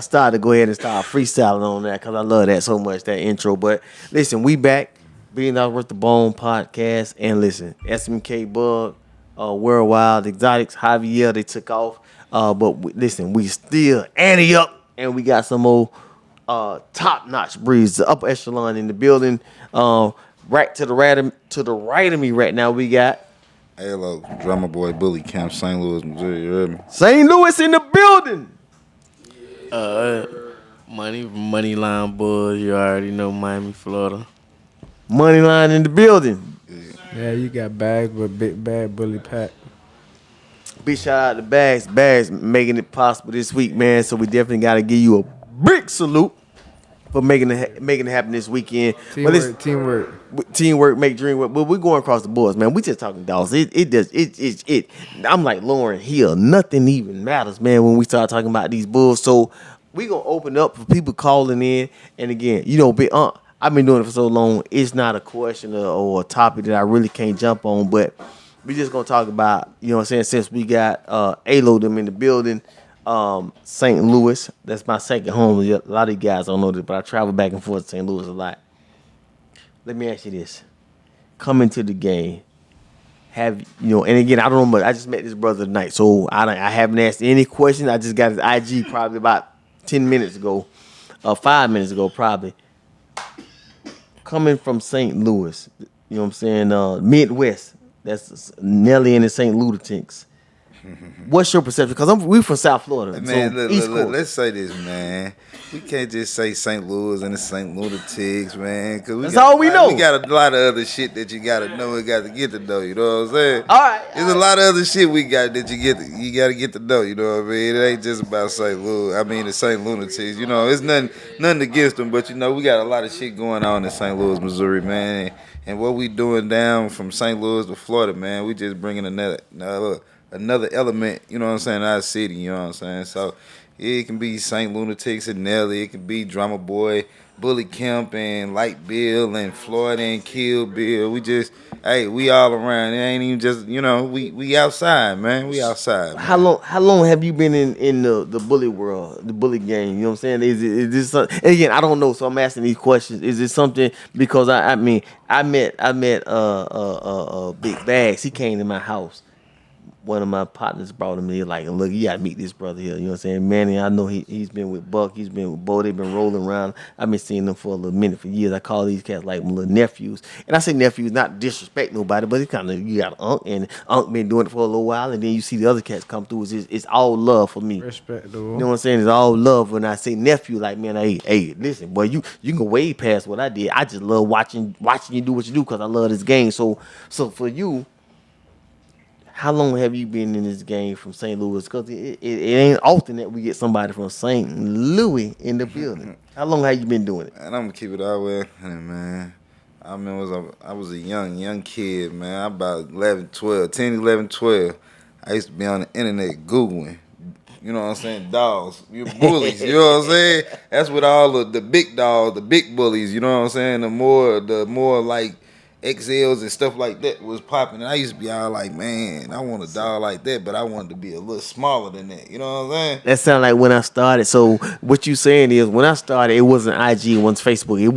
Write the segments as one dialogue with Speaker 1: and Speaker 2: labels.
Speaker 1: started to go ahead and start freestyling on that because I love that so much, that intro. But listen, we back. BillionDollarsWorthOfBone podcast. And listen, SMK Bug, Worldwide, Exotics, Javier, they took off. Listen, we still ante up and we got some more top-notch breeds, the upper echelon in the building. Right to the right of me right now, we got
Speaker 2: Hello, drummer boy, Bully Camp, St. Louis, Missouri. You heard me?
Speaker 1: St. Louis in the building.
Speaker 3: Moneyline Bulls, you already know Miami, Florida.
Speaker 1: Moneyline in the building.
Speaker 4: Yeah, you got Bags, but Big Bad Bully Pack.
Speaker 1: Big shout out to Bags. Bags making it possible this week, man. So we definitely got to give you a big salute for making it happen this weekend. Teamwork, make dream work. But we're going across the boards, man. We just talking dogs. I'm like Lauren Hill. Nothing even matters, man, when we start talking about these Bulls. So we gonna open up for people calling in. And again, I've been doing it for so long. It's not a question or a topic that I really can't jump on, but we just gonna talk about, you know what I'm saying, since we got ALO them in the building. St. Louis, that's my second home. A lot of you guys don't know this, but I travel back and forth to St. Louis a lot. Let me ask you this. Coming to the game, and again, I don't know, but I just met this brother tonight, so I haven't asked any questions. I just got his IG probably about 10 minutes ago, 5 minutes ago probably. Coming from St. Louis, you know what I'm saying, Midwest, that's Nelly and the St. Lunatics. What's your perception? Because we from South Florida.
Speaker 2: Man,
Speaker 1: so
Speaker 2: look, let's say this, man. We can't just say St. Louis and the St. Lunatics, man.
Speaker 1: That's all we know.
Speaker 2: We got a lot of other shit that you got to know and got to get to know, you know what I'm saying?
Speaker 1: All right.
Speaker 2: There's a lot of other shit we got that you got to get to know, you know what I mean? It ain't just about St. Louis. I mean, the St. Lunatics, it's nothing against them, but, we got a lot of shit going on in St. Louis, Missouri, man. And what we doing down from St. Louis to Florida, man, we just bringing another element, you know what I'm saying, our city, you know what I'm saying? So it can be St. Lunatics and Nelly, it can be Drama Boy, Bully Kemp and Light Bill and Florida and Kill Bill. We all around. It ain't even just, we outside, man. We outside. Man.
Speaker 1: How long have you been in the bully world, the bully game? You know what I'm saying? Is this something, and again, I don't know, so I'm asking these questions. Is it something because I met Big Bags. He came to my house. One of my partners brought him in, like, look, you gotta meet this brother here. You know what I'm saying? Manny, I know he's been with Buck, he's been with Bo, they've been rolling around. I've been seeing them for a little minute, for years. I call these cats like my little nephews. And I say nephews, not to disrespect nobody, but it's kind of, you got Unc, and Unc been doing it for a little while, and then you see the other cats come through. It's all love for me.
Speaker 4: Respect, though.
Speaker 1: You know what I'm saying? It's all love when I say nephew, like, man, hey, listen, boy, you can way past what I did. I just love watching you do what you do because I love this game. So for you, how long have you been in this game from St. Louis? Because it ain't often that we get somebody from St. Louis in the building. How long have you been doing it?
Speaker 2: And I'm going to keep it all the way, man. I was a young kid, man. I'm about 10, 11, 12. I used to be on the internet Googling. You know what I'm saying? Dogs. You bullies. You know what I'm saying? That's what all the big dogs, the big bullies, you know what I'm saying? The more like XLs and stuff like that was popping. And I used to be all like, man, I want a dog like that, but I wanted to be a little smaller than that. You know what I'm saying?
Speaker 1: That sounded like when I started. So what you saying is when I started, it wasn't IG, it wasn't Facebook. It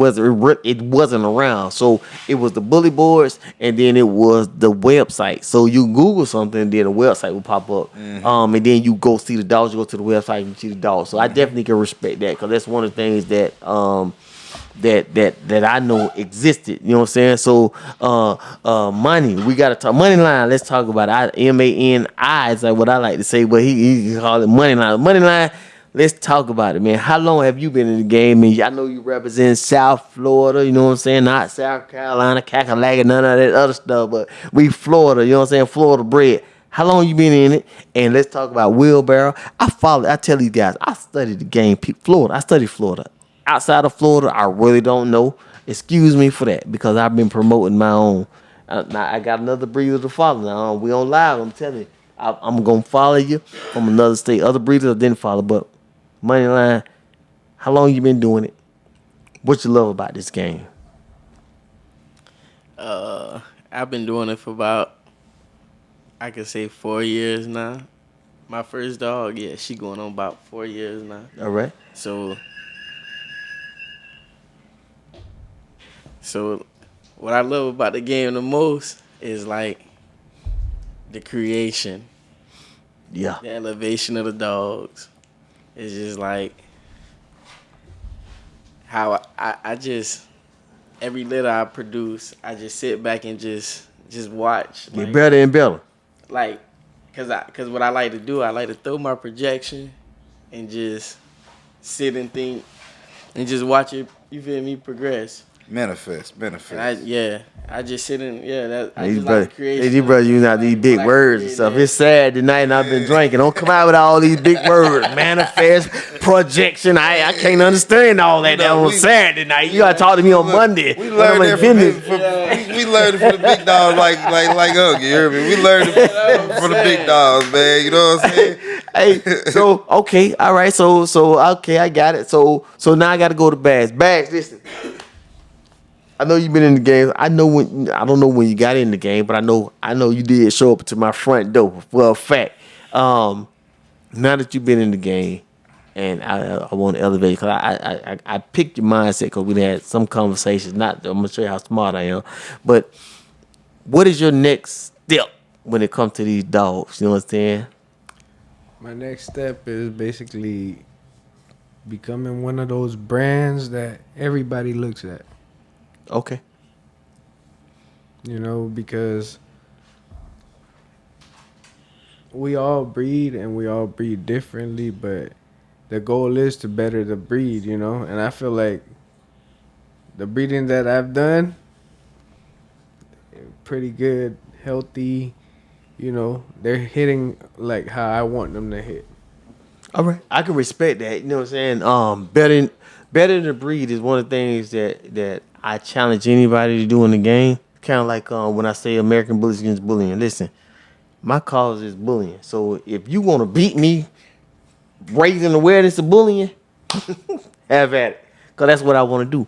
Speaker 1: wasn't around. So it was the bully boards and then it was the website. So you Google something and then a website will pop up. Mm-hmm. And then you go see the dogs, you go to the website and you see the dogs. So I definitely can respect that because that's one of the things that that I know existed. You know what I'm saying? So money, we gotta talk money line. Let's talk about it. MANI is like what I like to say, but he call it money line. Money line. Let's talk about it, man. How long have you been in the game? And I know you represent South Florida, you know what I'm saying? Not South Carolina, Kakalaka, none of that other stuff, but we Florida, you know what I'm saying? Florida bred. How long you been in it? And let's talk about wheelbarrow. I tell these guys, I studied the game, Florida. I studied Florida. Outside of Florida, I really don't know. Excuse me for that because I've been promoting my own. Now I got another breeder to follow. Now we on live. I'm telling you, I'm gonna follow you from another state. Other breeders I didn't follow, but Moneyline, how long you been doing it? What you love about this game?
Speaker 3: I've been doing it for about, I could say 4 years now. My first dog, yeah, she going on about 4 years now.
Speaker 1: All right.
Speaker 3: So what I love about the game the most is like the creation,
Speaker 1: Yeah.
Speaker 3: the elevation of the dogs. It's just like how I just every litter I produce, I just sit back and just watch.
Speaker 1: Get better and better.
Speaker 3: Like, cause what I like to do, I like to throw my projection and just sit and think and just watch it. You feel me progress?
Speaker 2: Manifest.
Speaker 3: And I just sit and I
Speaker 1: These
Speaker 3: just
Speaker 1: brothers,
Speaker 3: like the creation.
Speaker 1: these brothers using out these big
Speaker 3: Like
Speaker 1: words and stuff. It's sad tonight, and I've been drinking. Don't come out with all these big words. Manifest, projection. I can't understand all that. That on Saturday night. You gotta talk to me on Monday.
Speaker 2: We learned that we learned it from the big dogs like Hug. You hear me? We learned it from the big dogs, man. You know what I'm saying?
Speaker 1: Hey, so okay, all right, so okay, I got it. So now I got to go to Bags. Bags, listen. I know you've been in the game. I don't know when you got in the game, but I know you did show up to my front door. For a fact. Now that you've been in the game, and I want to elevate because I picked your mindset because we had some conversations. I'm gonna show you how smart I am, but what is your next step when it comes to these dogs? You know what I'm saying?
Speaker 4: My next step is basically becoming one of those brands that everybody looks at.
Speaker 1: Okay.
Speaker 4: You know, because we all breed and we all breed differently, but the goal is to better the breed, you know? And I feel like the breeding that I've done, pretty good, healthy, you know, they're hitting like how I want them to hit.
Speaker 1: All right. I can respect that. You know what I'm saying? Better the breed is one of the things that I challenge anybody to do in the game. Kind of like when I say American bullies against bullying. Listen, my cause is bullying. So if you want to beat me, raising awareness of bullying, have at it. Because that's what I want to do.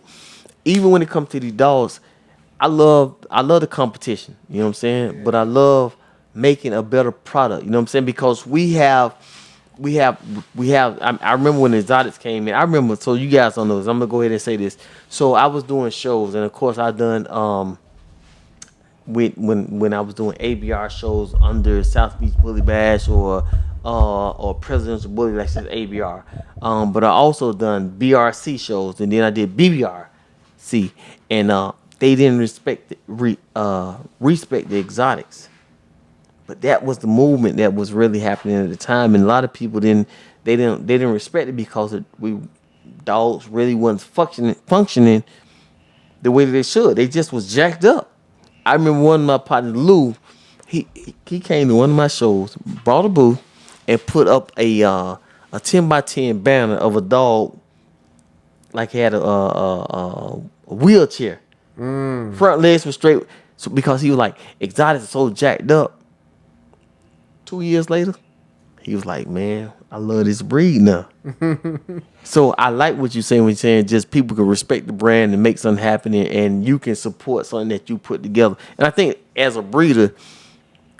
Speaker 1: Even when it comes to these dogs, I love the competition. You know what I'm saying? Yeah. But I love making a better product. You know what I'm saying? Because we have. I remember when the exotics came in. I remember. So you guys don't know this. I'm gonna go ahead and say this. So I was doing shows, and of course I done when I was doing ABR shows under South Beach Bully Bash or Presidential Bully, like says ABR. But I also done BRC shows, and then I did BBRC, and they didn't respect the exotics. But that was the movement that was really happening at the time, and a lot of people didn't respect it because dogs really wasn't functioning the way that they should. They just was jacked up. I remember one of my partners, Lou, he came to one of my shows, brought a booth, and put up a 10x10 banner of a dog like he had a wheelchair. Front legs were straight, so because he was like, exotics are so jacked up. 2 years later, he was like, man, I love this breed now. So I like what you're saying when you're saying just people can respect the brand and make something happen, and you can support something that you put together. And I think as a breeder,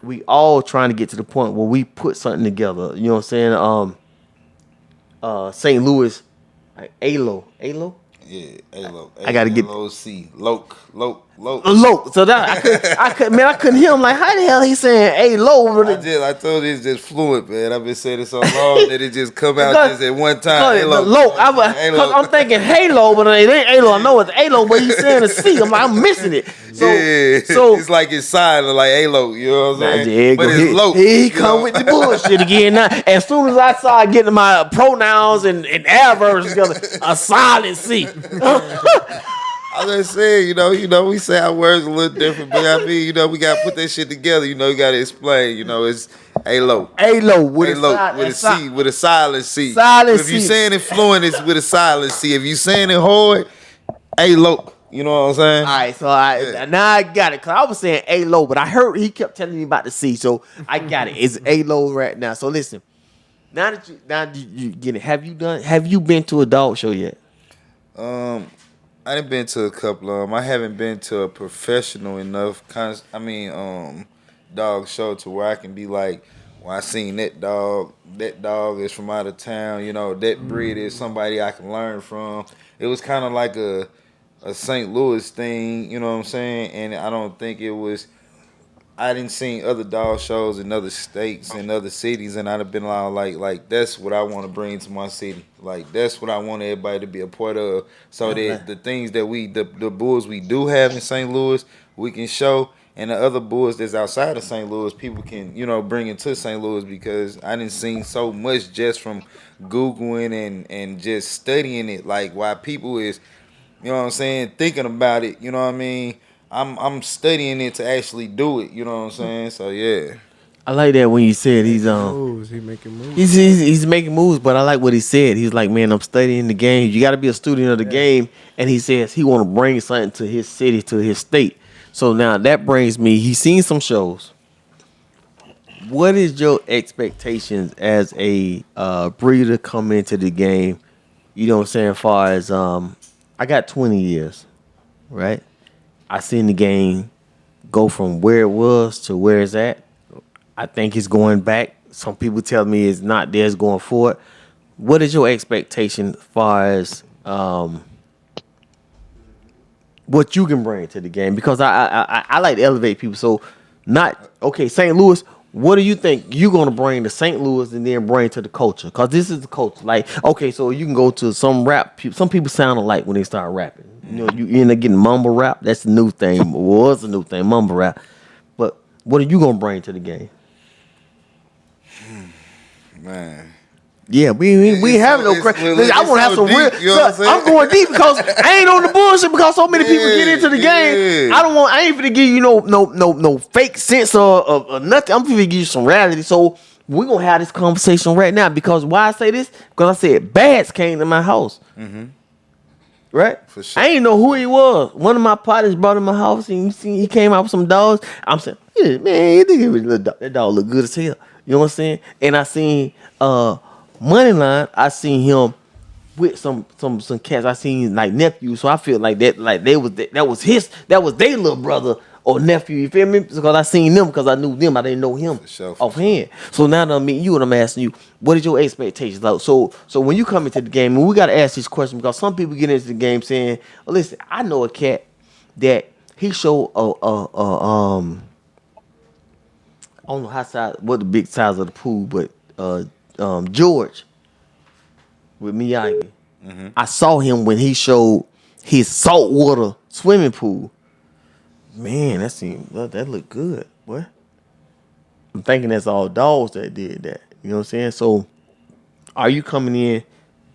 Speaker 1: we all trying to get to the point where we put something together. You know what I'm saying? St. Louis, like ALO.
Speaker 2: Yeah, ALO.
Speaker 1: I gotta get
Speaker 2: LOC. Loke.
Speaker 1: So that I couldn't hear him. Like, how the hell he saying ALO?
Speaker 2: I told you it's just fluent, man. I've been saying it so long that it just come out just at one time.
Speaker 1: I'm thinking Halo, but it ain't Halo. I know it's Halo, but he's saying a C. I'm missing it. So
Speaker 2: it's like it's silent, like Halo. You know what I'm saying? But it's Loke.
Speaker 1: He come with the bullshit again now. As soon as I started getting my pronouns and adverbs together, a silent C.
Speaker 2: I was just saying, you know, we say our words a little different, but I mean, we gotta put that shit together. You gotta explain. It's A-Lo.
Speaker 1: A-Lo with
Speaker 2: a C, with a silent C.
Speaker 1: Silent C.
Speaker 2: If you saying it fluent, it's with a silent C. If you saying it hard, A-Lo. You know what I'm saying?
Speaker 1: All right, so now I got it. Cause I was saying A-Lo, but I heard he kept telling me about the C, so I got it. It's A-Lo right now. So listen, now that you get it, have you been to a dog show yet?
Speaker 2: I done been to a couple of them. I haven't been to a professional enough dog show to where I can be like when I seen that dog is from out of town. You know, that breed is somebody I can learn from. It was kind of like a St. Louis thing. You know what I'm saying? And I don't think it was. I didn't see other dog shows in other states and other cities, and I'd have been like that's what I want to bring to my city. Like that's what I want everybody to be a part of. So that the things that the bulls we do have in St. Louis, we can show, and the other bulls that's outside of St. Louis, people can bring into St. Louis because I didn't see so much just from googling and just studying it. Like why people is you know what I'm saying, thinking about it. You know what I mean. I'm studying it to actually do it. You know what I'm saying? So yeah.
Speaker 1: I like that when you said
Speaker 4: He making moves.
Speaker 1: he's making moves, but I like what he said. He's like, man, I'm studying the game. You got to be a student of the game, and he says he want to bring something to his city, to his state. So now that brings me. He's seen some shows. What is your expectations as a breeder coming into the game? You know what I'm saying? As far as I got 20 years, right? I seen the game go from where it was to where it's at. I think it's going back. Some people tell me it's not there, it's going forward. What is your expectation as far as what you can bring to the game? Because I like to elevate people. So St. Louis, what do you think you're going to bring to St. Louis and then bring to the culture? Because this is the culture. Like, okay, so you can go to some rap. Some people sound alike when they start rapping. You know, you end up getting mumble rap. That's the new thing. Was the new thing, mumble rap. But what are you going to bring to the game?
Speaker 2: Man.
Speaker 1: Yeah, we have no crazy. I want to have some real.
Speaker 2: You know
Speaker 1: I'm going deep because I ain't on the bullshit because so many people get into the game. I ain't finna give you no fake sense or nothing. I'm finna give you some reality. So we're gonna have this conversation right now because why I say this? Because I said Bads came to my house. Mm-hmm. Right? For sure. I ain't know who he was. One of my partners brought him to my house and he came out with some dogs. I'm saying, yeah, man, that dog look good as hell. You know what I'm saying? And I seen Moneyline, I seen him with some cats. I seen like nephews, so I feel like that was their little brother or nephew. You feel me? Because I seen them because I knew them. I didn't know him offhand. So now that I'm meeting you and I'm asking you, what is your expectations? Like, so when you come into the game, and we got to ask this question because some people get into the game saying, well, "Listen, I know a cat that he showed I don't know what the big size of the pool, but George with Miyagi. Mm-hmm. I saw him when he showed his saltwater swimming pool. Man, that looked good, boy. I'm thinking that's all dogs that did that. You know what I'm saying? So, are you coming in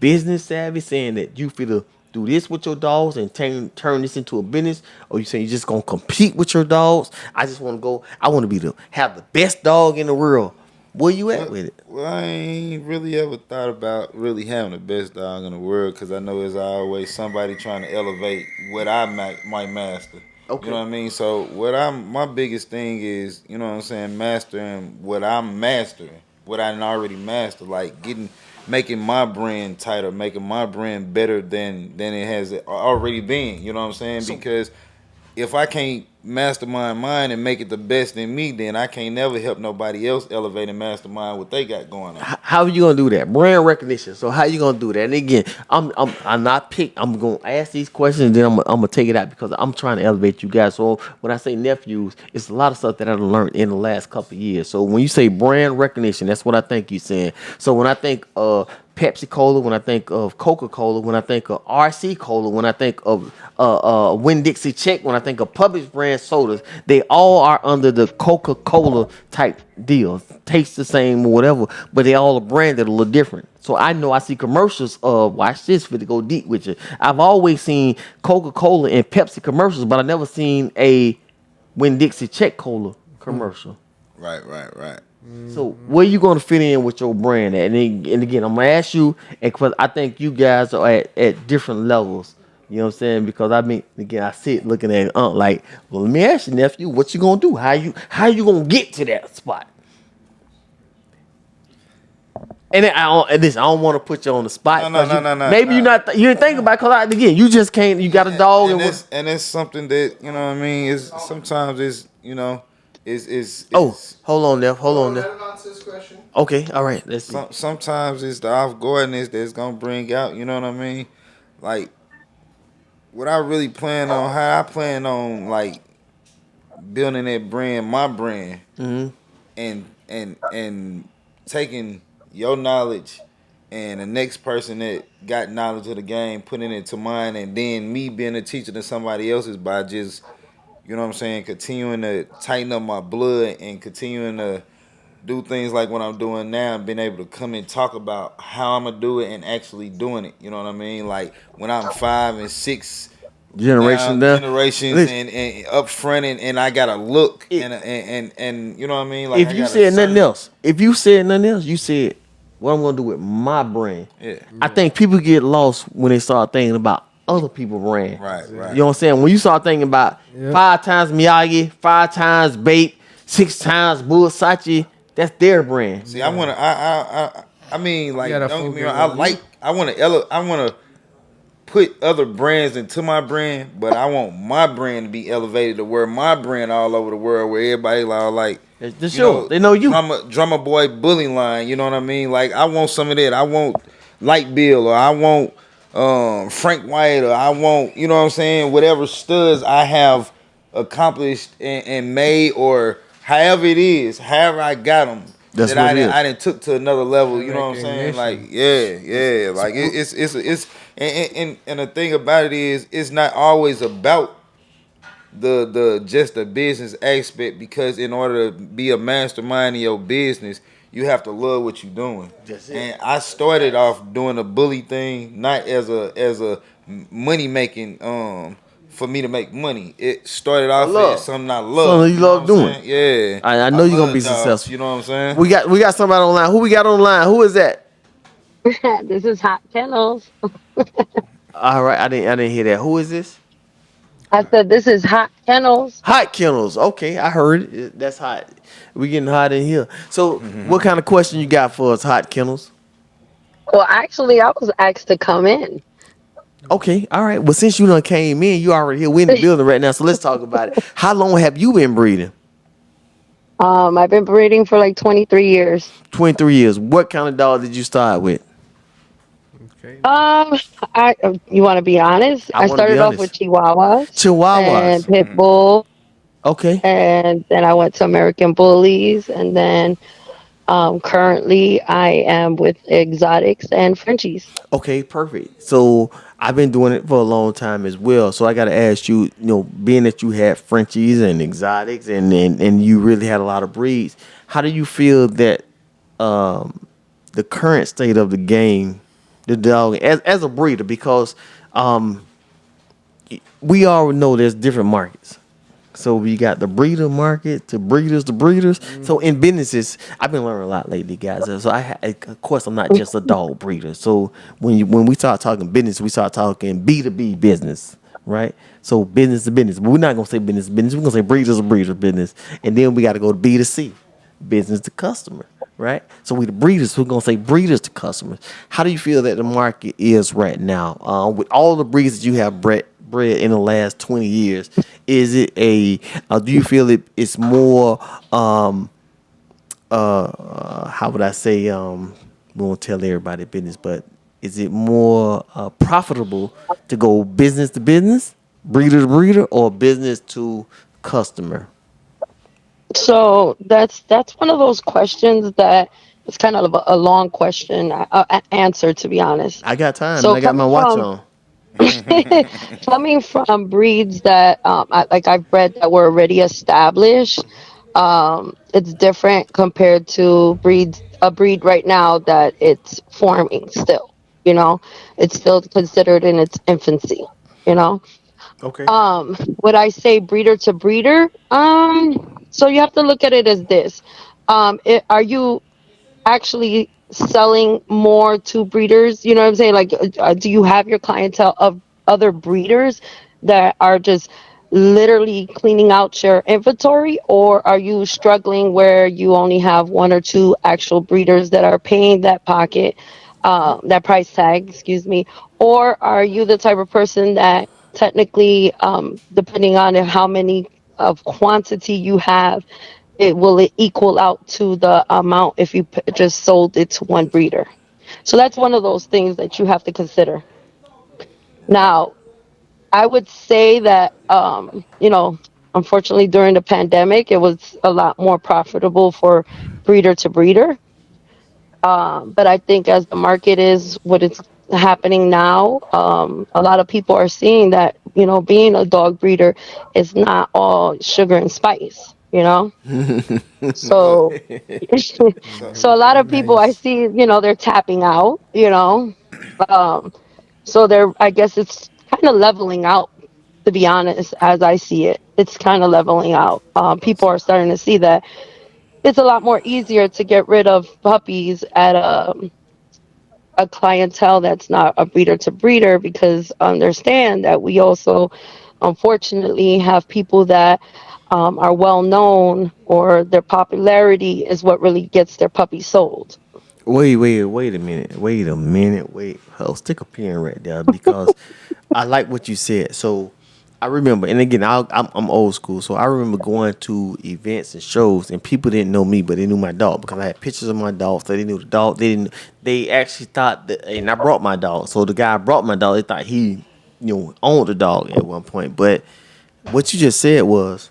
Speaker 1: business savvy, saying that you feel do this with your dogs and turn this into a business, or you saying you're just gonna compete with your dogs? I just want to go. I want to have the best dog in the world. Where you at with it?
Speaker 2: Well, I ain't really ever thought about really having the best dog in the world because I know there's always somebody trying to elevate what I might master. Okay. You know what I mean? So my biggest thing is, you know what I'm saying, mastering what I'm mastering, what I already mastered, like making my brand tighter, making my brand better than it has already been. You know what I'm saying? Because if I can't mastermind mine and make it the best in me, then I can't never help nobody else elevate and mastermind what they got going on.
Speaker 1: How are you gonna do that? Brand recognition. So how you gonna do that? And again, I'm gonna ask these questions and then I'm gonna take it out because I'm trying to elevate you guys. So when I say nephews, it's a lot of stuff that I've learned in the last couple of years. So when you say brand recognition, that's what I think you're saying. So when I think Pepsi Cola, when I think of Coca Cola, when I think of RC Cola, when I think of Winn-Dixie Check, when I think of Publix brand sodas, they all are under the Coca Cola type deal. Taste the same or whatever, but they all are branded a little different. So I know I see commercials. Watch this for to go deep with you. I've always seen Coca Cola and Pepsi commercials, but I never seen a Winn-Dixie Check Cola commercial.
Speaker 2: Right.
Speaker 1: So where you going to fit in with your brand at? And again, I'm going to ask you, because I think you guys are at different levels. You know what I'm saying? Because I sit looking at like, well, let me ask you, nephew, what you going to do? How you going to get to that spot? And then I don't want to put you on the spot.
Speaker 2: No.
Speaker 1: Maybe you didn't think about it because again, you just can't. You got a dog,
Speaker 2: and it's something that you know what I mean. Is sometimes it's you know.
Speaker 1: Oh,
Speaker 2: is
Speaker 1: hold on there. Hold
Speaker 4: Hold
Speaker 1: on
Speaker 4: on, let
Speaker 1: there.
Speaker 4: him answer this question.
Speaker 1: Okay, all right. Let's see.
Speaker 2: sometimes it's the off guardness that's gonna bring out. You know what I mean? Like what I really plan on, how I plan on like building that brand, my brand,
Speaker 1: Hmm.
Speaker 2: and taking your knowledge and the next person that got knowledge of the game, putting it to mine, and then me being a teacher to somebody else's by just you know what I'm saying, continuing to tighten up my blood and continuing to do things like what I'm doing now and being able to come and talk about how I'm gonna do it and actually doing it. You know what I mean? Like when I'm 5 and 6 now
Speaker 1: Generation there.
Speaker 2: generations
Speaker 1: Listen,
Speaker 2: and up front and I gotta look
Speaker 1: it,
Speaker 2: and you know what I mean? Like
Speaker 1: if
Speaker 2: I
Speaker 1: you
Speaker 2: got a
Speaker 1: said nothing
Speaker 2: certain
Speaker 1: else, if you said nothing else, you said what I'm gonna do with my brand.
Speaker 2: yeah.
Speaker 1: I
Speaker 4: Yeah,
Speaker 1: think people get lost when they start thinking about other people's brand.
Speaker 2: Right,
Speaker 1: You
Speaker 2: right.
Speaker 1: know
Speaker 4: exactly.
Speaker 1: what I'm saying? When you start thinking about
Speaker 4: Yep.
Speaker 1: 5 times Miyagi, 5 times Bait, 6 times Sachi, that's their brand.
Speaker 2: See, I
Speaker 4: Yeah.
Speaker 2: wanna I mean
Speaker 4: You
Speaker 2: like
Speaker 4: gotta
Speaker 2: don't get me
Speaker 4: focus
Speaker 2: wrong,
Speaker 4: on you.
Speaker 2: I wanna put other brands into my brand, but I want my brand to be elevated to where my brand all over the world, where everybody like,
Speaker 1: That's the
Speaker 2: you
Speaker 1: show.
Speaker 2: know,
Speaker 1: They know you.
Speaker 2: drummer boy bully line. You know what I mean? Like I want some of that. I want Light Bill, or I want Frank White, or I want you know what I'm saying. Whatever studs I have accomplished and made, or however it is, however I got them.
Speaker 1: That's
Speaker 2: That
Speaker 1: what it is.
Speaker 2: I didn't took to another level,
Speaker 4: That
Speaker 2: you know what I'm saying? Like,
Speaker 4: recognition.
Speaker 2: yeah, like it's and the thing about it is, it's not always about the just the business aspect because in order to be a mastermind in your business, you have to love what you're doing.
Speaker 1: That's it.
Speaker 2: And I started off doing a bully thing not as a money making for me to make money. It started
Speaker 1: For
Speaker 2: off as
Speaker 1: love.
Speaker 2: something I
Speaker 1: Something
Speaker 2: love.
Speaker 1: you
Speaker 2: You know what
Speaker 1: love
Speaker 2: I'm
Speaker 1: doing.
Speaker 2: saying? Yeah,
Speaker 1: I
Speaker 2: I
Speaker 1: know you're gonna be
Speaker 2: love dogs.
Speaker 1: successful.
Speaker 2: You know what I'm saying?
Speaker 1: We got somebody online. Who we got online? Who is that?
Speaker 5: This is Hot Kennels.
Speaker 1: All right, I didn't hear that. Who is this?
Speaker 5: I said this is Hot Kennels.
Speaker 1: Hot kennels. Okay, I heard it. That's hot. We getting hot in here. So, what kind of question you got for us, hot kennels?
Speaker 5: Well, actually, I was asked to come in.
Speaker 1: Okay, all right. Well, since you done came in, you already here. We in the building right now, so let's talk about it. How long have you been breeding?
Speaker 5: I've been breeding for like 23 years.
Speaker 1: 23 years. What kind of dog did you start with?
Speaker 4: Okay.
Speaker 5: Um, you want to be honest?
Speaker 1: I
Speaker 5: I
Speaker 1: want to be
Speaker 5: started off with
Speaker 1: honest.
Speaker 5: Chihuahuas and
Speaker 1: Chihuahuas.
Speaker 5: Pit Bull,
Speaker 1: Okay.
Speaker 5: and then I went to American Bullies, and then currently I am with exotics and Frenchies.
Speaker 1: Okay, perfect. So I've been doing it for a long time as well. So I got to ask you, being that you had Frenchies and exotics and you really had a lot of breeds, how do you feel that um, the current state of the game, the dog, as a breeder, because um, we all know there's different markets. So we got the breeder market, the breeders, the breeders. So in businesses, I've been learning a lot lately, guys. So of course, I'm not just a dog breeder. So when we start talking business, we start talking B2B business, right? So business to business, but we're not gonna say business to business. We're gonna say breeders to breeders business, and then we got to go to B2C, business to customer, right? So we the breeders. We're gonna say breeders to customers. How do you feel that the market is right now with all the breeds that you have bred in the last 20 years? Is it do you feel it's more how would I say we won't tell everybody business, but is it more profitable to go business to business, breeder to breeder, or business to customer?
Speaker 5: So that's one of those questions that it's kind of a long question answer, to be honest.
Speaker 1: I got time and
Speaker 5: So
Speaker 1: I got my watch on.
Speaker 5: coming from breeds that I've bred that were already established, it's different compared to a breed right now that it's forming still. You know, it's still considered in its infancy. You know,
Speaker 1: Okay.
Speaker 5: would I say breeder to breeder? So you have to look at it as this. Are you actually selling more to breeders? You know what I'm saying? Like, do you have your clientele of other breeders that are just literally cleaning out your inventory, or are you struggling where you only have one or two actual breeders that are paying that that price tag, excuse me, or are you the type of person that technically, depending on how many of quantity you have, it equal out to the amount if you just sold it to one breeder. So that's one of those things that you have to consider. Now, I would say that, unfortunately during the pandemic, it was a lot more profitable for breeder to breeder. But I think as the market is what it's happening now, a lot of people are seeing that, being a dog breeder is not all sugar and spice, So,
Speaker 2: So
Speaker 5: so a lot of people I
Speaker 4: Nice.
Speaker 5: see, they're tapping out, um, so I guess it's kind of leveling out, to be honest, as I see it. It's kind of leveling out. People are starting to see that it's a lot more easier to get rid of puppies at a clientele that's not a breeder to breeder, because understand that we also unfortunately have people that are well known, or their popularity is what really gets their puppy sold.
Speaker 1: Wait a minute. Wait. Oh, stick a pin right there because I like what you said. So I remember, and again, I'm old school, so I remember going to events and shows, and people didn't know me, but they knew my dog because I had pictures of my dog. So they knew the dog. They didn't. They actually thought that, and I brought my dog. So the guy brought my dog. They thought he, owned the dog at one point. But what you just said was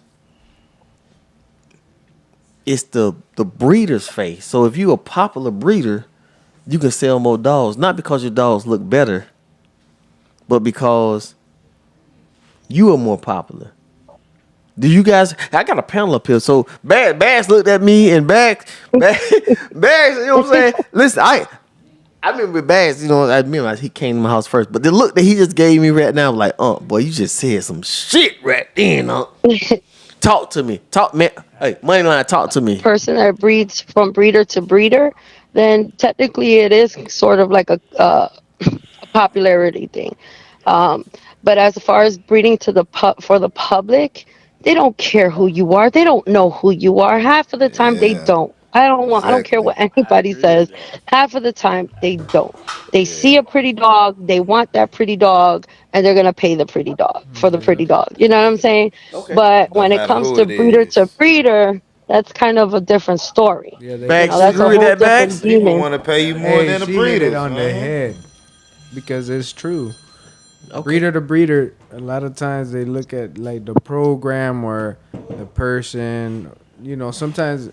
Speaker 1: it's the breeder's face. So if you're a popular breeder, you can sell more dogs, not because your dogs look better, but because you are more popular. Do you guys? I got a panel up here. So Bags looked at me, and Bags, you know what I'm saying? Listen, I remember Bags. I remember he came to my house first, but the look that he just gave me right now, was like, boy, you just said some shit right then, Talk to me, man. Hey, Moneyline, talk to me.
Speaker 5: Person that breeds from breeder to breeder, then technically it is sort of like a popularity thing. Um, but as far as breeding to for the public, they don't care who you are. They don't know who you are. Half of the time they
Speaker 2: yeah,
Speaker 5: don't. I don't care
Speaker 2: exactly.
Speaker 5: what anybody says. Half of the time they don't. They see a pretty dog, they want that pretty dog, and they're gonna pay the pretty dog for the
Speaker 4: Yeah.
Speaker 5: pretty dog. You know what I'm saying?
Speaker 1: Okay.
Speaker 5: But
Speaker 2: No
Speaker 5: when it
Speaker 2: matter
Speaker 5: comes
Speaker 2: who
Speaker 5: to
Speaker 2: it
Speaker 5: breeder to
Speaker 2: is,
Speaker 5: breeder, that's kind of a different story.
Speaker 4: Yeah,
Speaker 1: Bags, you
Speaker 5: That's
Speaker 1: agree
Speaker 5: a
Speaker 1: with
Speaker 5: whole
Speaker 1: that,
Speaker 5: different
Speaker 1: Bags?
Speaker 2: people
Speaker 5: demon.
Speaker 2: want to pay you more
Speaker 4: Hey,
Speaker 2: than the
Speaker 4: she hit it
Speaker 2: breeders,
Speaker 4: on the
Speaker 2: man.
Speaker 4: head because it's true.
Speaker 1: Okay.
Speaker 4: Breeder to breeder, a lot of times they look at like the program or the person. Sometimes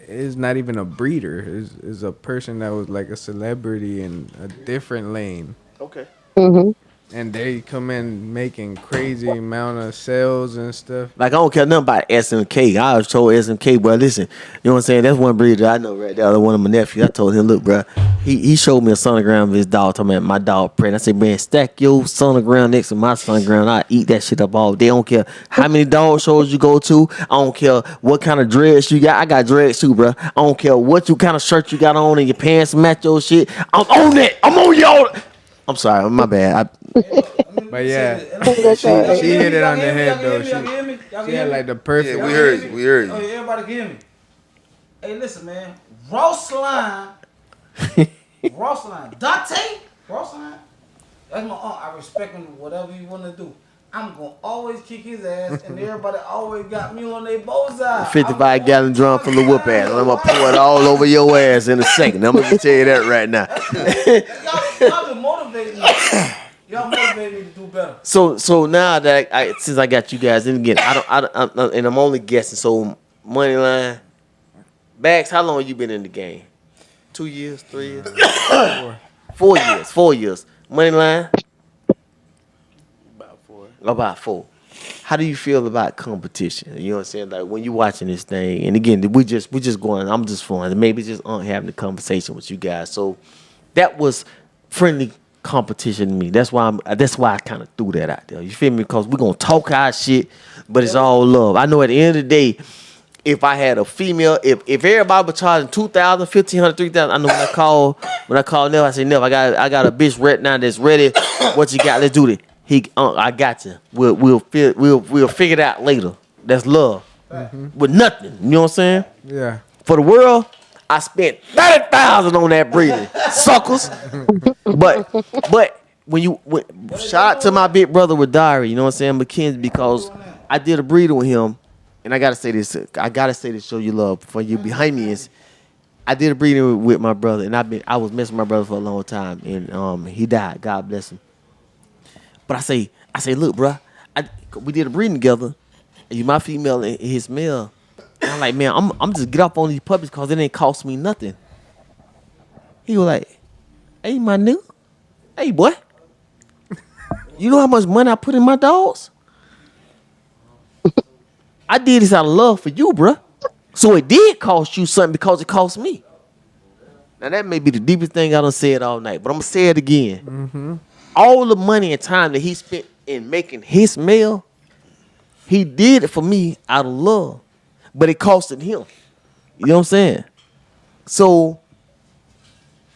Speaker 4: it's not even a breeder. It's a person that was like a celebrity in a different lane.
Speaker 1: Okay.
Speaker 5: Hmm.
Speaker 4: And they come in making crazy amount of sales and stuff.
Speaker 1: Like I don't care nothing about SMK. I was told SMK, bro. Listen, you know what I'm saying? That's one breeder I know right there. One of my nephews. I told him, look, bro. He showed me a sonogram of his dog. Talking about my dog pregnant. I said, man, stack your sonogram next to my sonogram. I eat that shit up all day. I don't care how many dog shows you go to. I don't care what kind of dreads you got. I got dreads too, bro. I don't care what kind of shirt you got on and your pants match your shit. I'm on that. I'm on y'all. I'm sorry, my bad.
Speaker 4: But yeah,
Speaker 5: That's all
Speaker 4: she
Speaker 5: right.
Speaker 4: hit it on the head though. She had like the perfect.
Speaker 2: Yeah, we heard you. We heard
Speaker 6: Oh,
Speaker 2: you.
Speaker 6: yeah, everybody can hear me. Hey, listen, man. Ross line. Ross line. Dante? Ross line? That's my uncle. I respect him, whatever you want to do. I'm going to always kick his ass, and everybody always got me on their bullseye.
Speaker 1: 55-gallon drum full of whoop ass. I'm gonna pour it all over your ass in a second. I'm gonna tell you that right now.
Speaker 6: Y'all been motivating me. Y'all motivated me to do better.
Speaker 1: So now that since I got you guys, and again, and I'm only guessing. So Moneyline, Bags, how long you been in the game? 2 years, 3 years, 4 years, 4 years. Moneyline,
Speaker 3: About 4.
Speaker 1: about 4. How do you feel about competition? You know what I'm saying? Like when you watching this thing, and again, we just going. I'm just fun. Maybe just having a conversation with you guys. So that was friendly competition to me. That's why I kind of threw that out there. You feel me? Because we're gonna talk our shit, but it's all love. I know at the end of the day, if I had a female, if everybody was charging 2,000, 1,500, 3,000, I know when I call Nev, I say, Nev, I got a bitch right now that's ready. What you got? Let's do this. I got you. We'll figure it out later. That's love. With nothing. You know what I'm saying?
Speaker 4: Yeah.
Speaker 1: For the world, I spent 30,000 on that breeding, suckers. But shout out to my big brother with Diary, you know what I'm saying, McKenzie, because I did a breeder with him, and I gotta say this, show you love for you behind me is, I did a breeding with my brother, and I was messing with my brother for a long time, and he died. God bless him. But I say, look, bro, we did a breeding together, and you my female and his male. And I'm like, man, I'm just get off on these puppies because it ain't cost me nothing. He was like, hey, my nigga, hey, boy, you know how much money I put in my dogs? I did this out of love for you, bro. So it did cost you something because it cost me. Now that may be the deepest thing I done said all night, but I'm gonna say it again. Mm-hmm. All the money and time that he spent in making his meal, he did it for me out of love, but it costed him. You know what I'm saying? So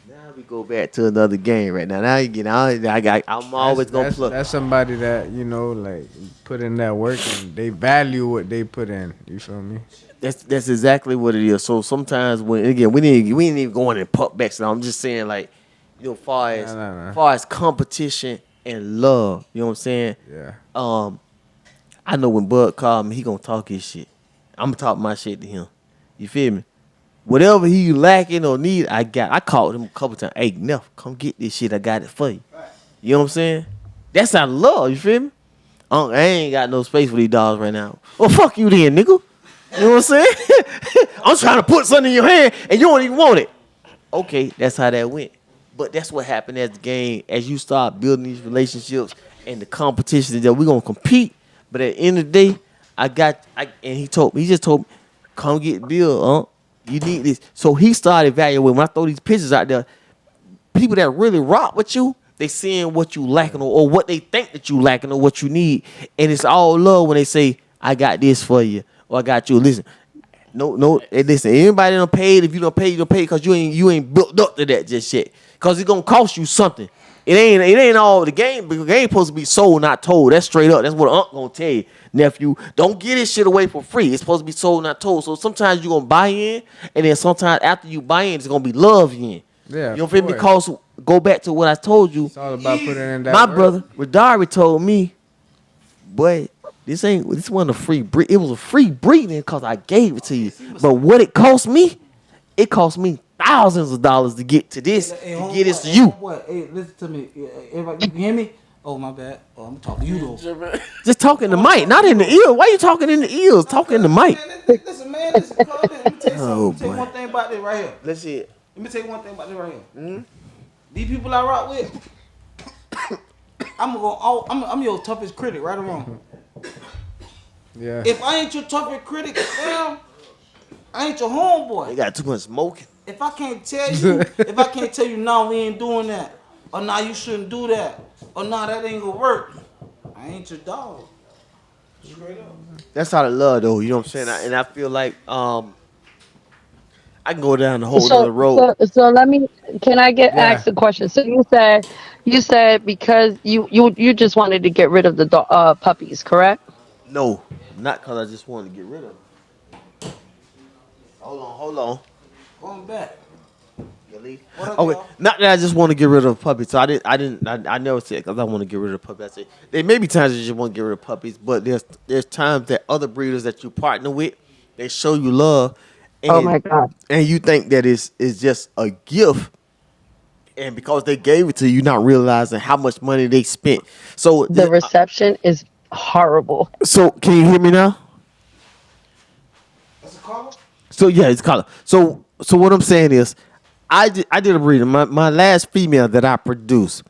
Speaker 1: now we go back to another game right now. Now you get, I'm always gonna plug.
Speaker 4: That's somebody that like put in that work and they value what they put in. You feel me?
Speaker 1: That's exactly what it is. So sometimes we ain't even going in puck backs. So I'm just saying far as competition and love, you know what I'm saying?
Speaker 4: Yeah.
Speaker 1: I know when Bud called me, he gonna talk his shit. I'm gonna talk my shit to him. You feel me? Whatever he lacking or need, I called him a couple times. Hey, Neff, come get this shit. I got it for you. You know what I'm saying? That's out of love. You feel me? I ain't got no space for these dogs right now. Well, fuck you then, nigga. You know what I'm saying? I'm trying to put something in your hand and you don't even want it. Okay, that's how that went. But that's what happened as the game, as you start building these relationships and the competition that we're gonna compete. But at the end of the day, and he just told me, come get Bill, you need this. So he started evaluating. When I throw these pictures out there, people that really rock with you, they seeing what you lacking or what they think that you lacking or what you need. And it's all love when they say, I got this for you. Or I got you. Listen, listen. Anybody done paid? If you don't pay, you don't pay because you ain't built up to that just yet. Because it's gonna cost you something. It ain't all the game. Because the game supposed to be sold, not told. That's straight up. That's what Unc gonna tell you, nephew. Don't get this shit away for free. It's supposed to be sold, not told. So sometimes you gonna buy in, and then sometimes after you buy in, it's gonna be love in. Yeah, you know feel me? Because go back to what I told you.
Speaker 4: It's all about putting in that.
Speaker 1: My
Speaker 4: work.
Speaker 1: brother Radari told me, boy. This wasn't a free breed. It was a free breeding because I gave it to you. But what it cost me thousands of dollars to get to this, to get this to you.
Speaker 6: Hey, listen to me. Everybody, you can hear me? Oh, my bad. Oh, I'm talking to you, though.
Speaker 1: Just talking in the mic, not in the ear. Why you talking in the ears? Talking in the mic.
Speaker 6: Listen, man. Let me tell you something. Let me tell you one thing about this right here.
Speaker 1: Let's see it.
Speaker 6: Let me tell you one thing about this right here. Mm-hmm. These people I rock with, I'm your toughest critic, right or wrong.
Speaker 4: Yeah.
Speaker 6: If I ain't your toughest critic, fam, I ain't your homeboy.
Speaker 1: They got too much smoking.
Speaker 6: If I can't tell you, no, we ain't doing that, or no, you shouldn't do that, or no, that ain't gonna work, I ain't your dog. Straight up.
Speaker 1: That's how the love, though. You know what I'm saying? And I feel like I can go down the whole other road.
Speaker 5: So can I ask a question? So you said because you just wanted to get rid of the puppies, correct?
Speaker 1: No, not because I just wanted to get rid of them. Hold on.
Speaker 6: Going back.
Speaker 1: Okay, not that I just want to get rid of puppies. So I never said because I want to get rid of puppies. I said there may be times you just want to get rid of puppies, but there's times that other breeders that you partner with, they show you love. And,
Speaker 5: oh my God!
Speaker 1: And you think that it's just a gift, and because they gave it to you, not realizing how much money they spent. So
Speaker 5: the reception is horrible.
Speaker 1: So can you hear me now?
Speaker 6: That's a caller?
Speaker 1: So yeah, it's a caller. So what I'm saying is, I did a breeding. My last female that I produced,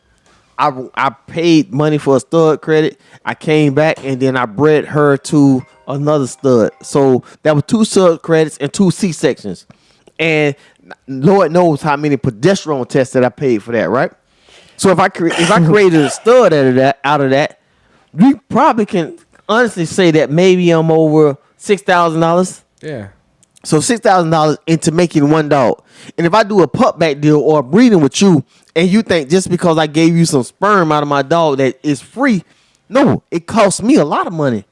Speaker 1: I paid money for a stud credit. I came back and then I bred her to another stud. So that was 2 stud credits and 2 C-sections. And Lord knows how many progesterone tests that I paid for that, right? So if I created a stud out of that, we probably can honestly say that maybe I'm over $6,000.
Speaker 4: Yeah.
Speaker 1: So $6,000 into making one dog. And if I do a pup back deal or a breeding with you, and you think just because I gave you some sperm out of my dog that is free, no, it costs me a lot of money.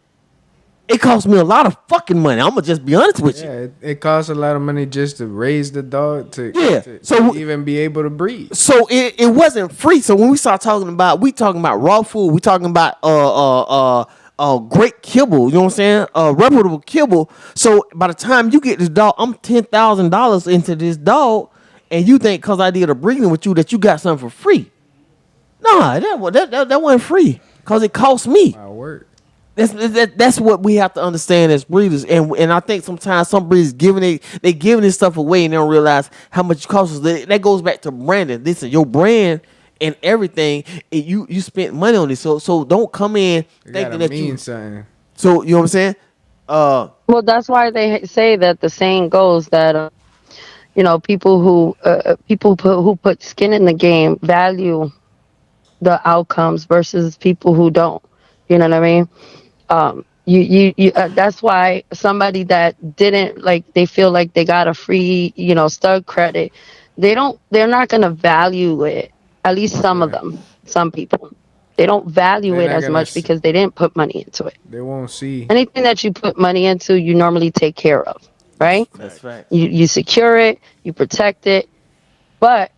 Speaker 1: It cost me a lot of fucking money. I'm gonna just be honest with you.
Speaker 4: Yeah, it costs a lot of money just to raise the dog
Speaker 1: Yeah,
Speaker 4: to even be able to breed.
Speaker 1: So it wasn't free. So when we start talking about, raw food, we talking about great kibble. You know what I'm saying? Reputable kibble. So by the time you get this dog, I'm $10,000 into this dog, and you think because I did a breeding with you that you got something for free? Nah, that wasn't free because it cost me.
Speaker 4: My work.
Speaker 1: That's what we have to understand as breeders, and I think sometimes some breeders giving this stuff away and they don't realize how much it costs. That goes back to branding. Listen, your brand and everything, you spent money on this, so don't come in thinking that you.
Speaker 4: Something.
Speaker 1: So you know what I'm saying?
Speaker 5: Well, that's why they say that the saying goes that people who put skin in the game value the outcomes versus people who don't. You know what I mean? That's why somebody that didn't they feel like they got a free stud credit, they're not going to value it. At least some people, they don't value
Speaker 4: They're
Speaker 5: it
Speaker 4: not
Speaker 5: as
Speaker 4: gonna
Speaker 5: much because they didn't put money into it.
Speaker 4: They won't see.
Speaker 5: Anything that you put money into, you normally take care of, right?
Speaker 1: That's right.
Speaker 5: You secure it, you protect it. But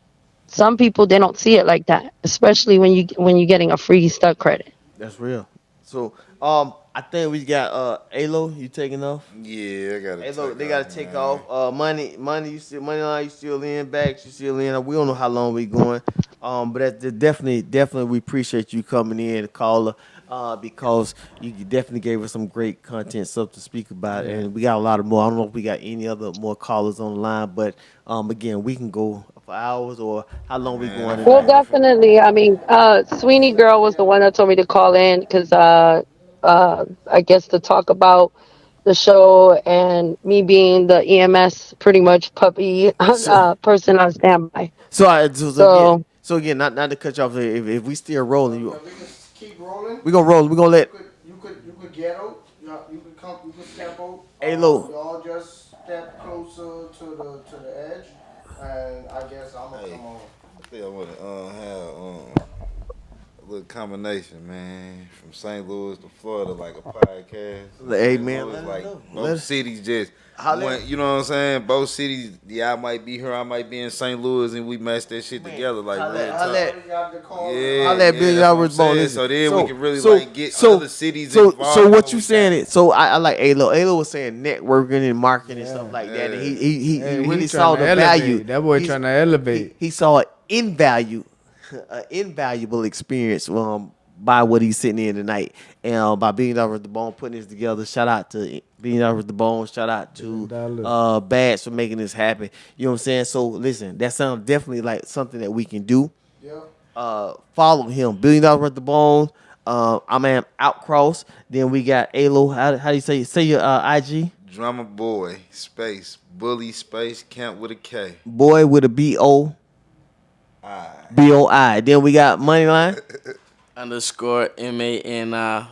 Speaker 5: some people, they don't see it like that, especially when you're getting a free stud credit.
Speaker 1: That's real. So I think we got Alo. You taking off?
Speaker 2: Yeah, I gotta.
Speaker 1: Alo, they gotta take off. Money. You still money line. You still in. Backs. You still in. We don't know how long we going. But that's definitely we appreciate you coming in, caller. Because you definitely gave us some great content, stuff to speak about, and we got a lot of more. I don't know if we got any other more callers on the line, but again, we can go for hours or how long we going.
Speaker 5: Well, definitely. I mean, Sweeney Girl was the one that told me to call in because I guess to talk about the show and me being the EMS pretty much puppy person on standby.
Speaker 1: So again, not to cut you off. If we still rolling,
Speaker 6: We just keep rolling.
Speaker 1: we gonna roll. We gonna let.
Speaker 6: You could get out. You could step out.
Speaker 1: Hey, Lou.
Speaker 6: Y'all just step closer to the edge, and I guess I'm gonna come on.
Speaker 2: I think I want to have a little combination, man, from St. Louis to Florida, like a podcast.
Speaker 1: Hey, man,
Speaker 2: Louis,
Speaker 1: let us
Speaker 2: like
Speaker 1: know.
Speaker 2: both cities just.
Speaker 1: Holla.
Speaker 2: You know what I'm saying? Both cities, I might be here, I might be in St. Louis, and we match that shit together like real
Speaker 1: holla.
Speaker 2: time.
Speaker 1: Yeah, that BillionDollarsWorthOfBone.
Speaker 2: So then we can really get other cities involved.
Speaker 1: So what you saying it? So I like Alo. Alo was saying networking and marketing and stuff like that. And he really saw the value.
Speaker 4: That boy trying to elevate.
Speaker 1: He saw an invaluable experience by what he's sitting in tonight, and by BillionDollarsWorthOfBone putting this together. Shout out to BillionDollarsWorthOfBone. Shout out to Bads for making this happen. You know what I'm saying? So listen, that sounds definitely like something that we can do.
Speaker 6: Yeah.
Speaker 1: Follow him, $1 billion I'm at Outcross. Then we got Alo. How do you say your IG?
Speaker 2: Drummer Boy space Bully space Camp with a K.
Speaker 1: Boy with a BOI. Then we got Moneyline.
Speaker 3: _MANI1.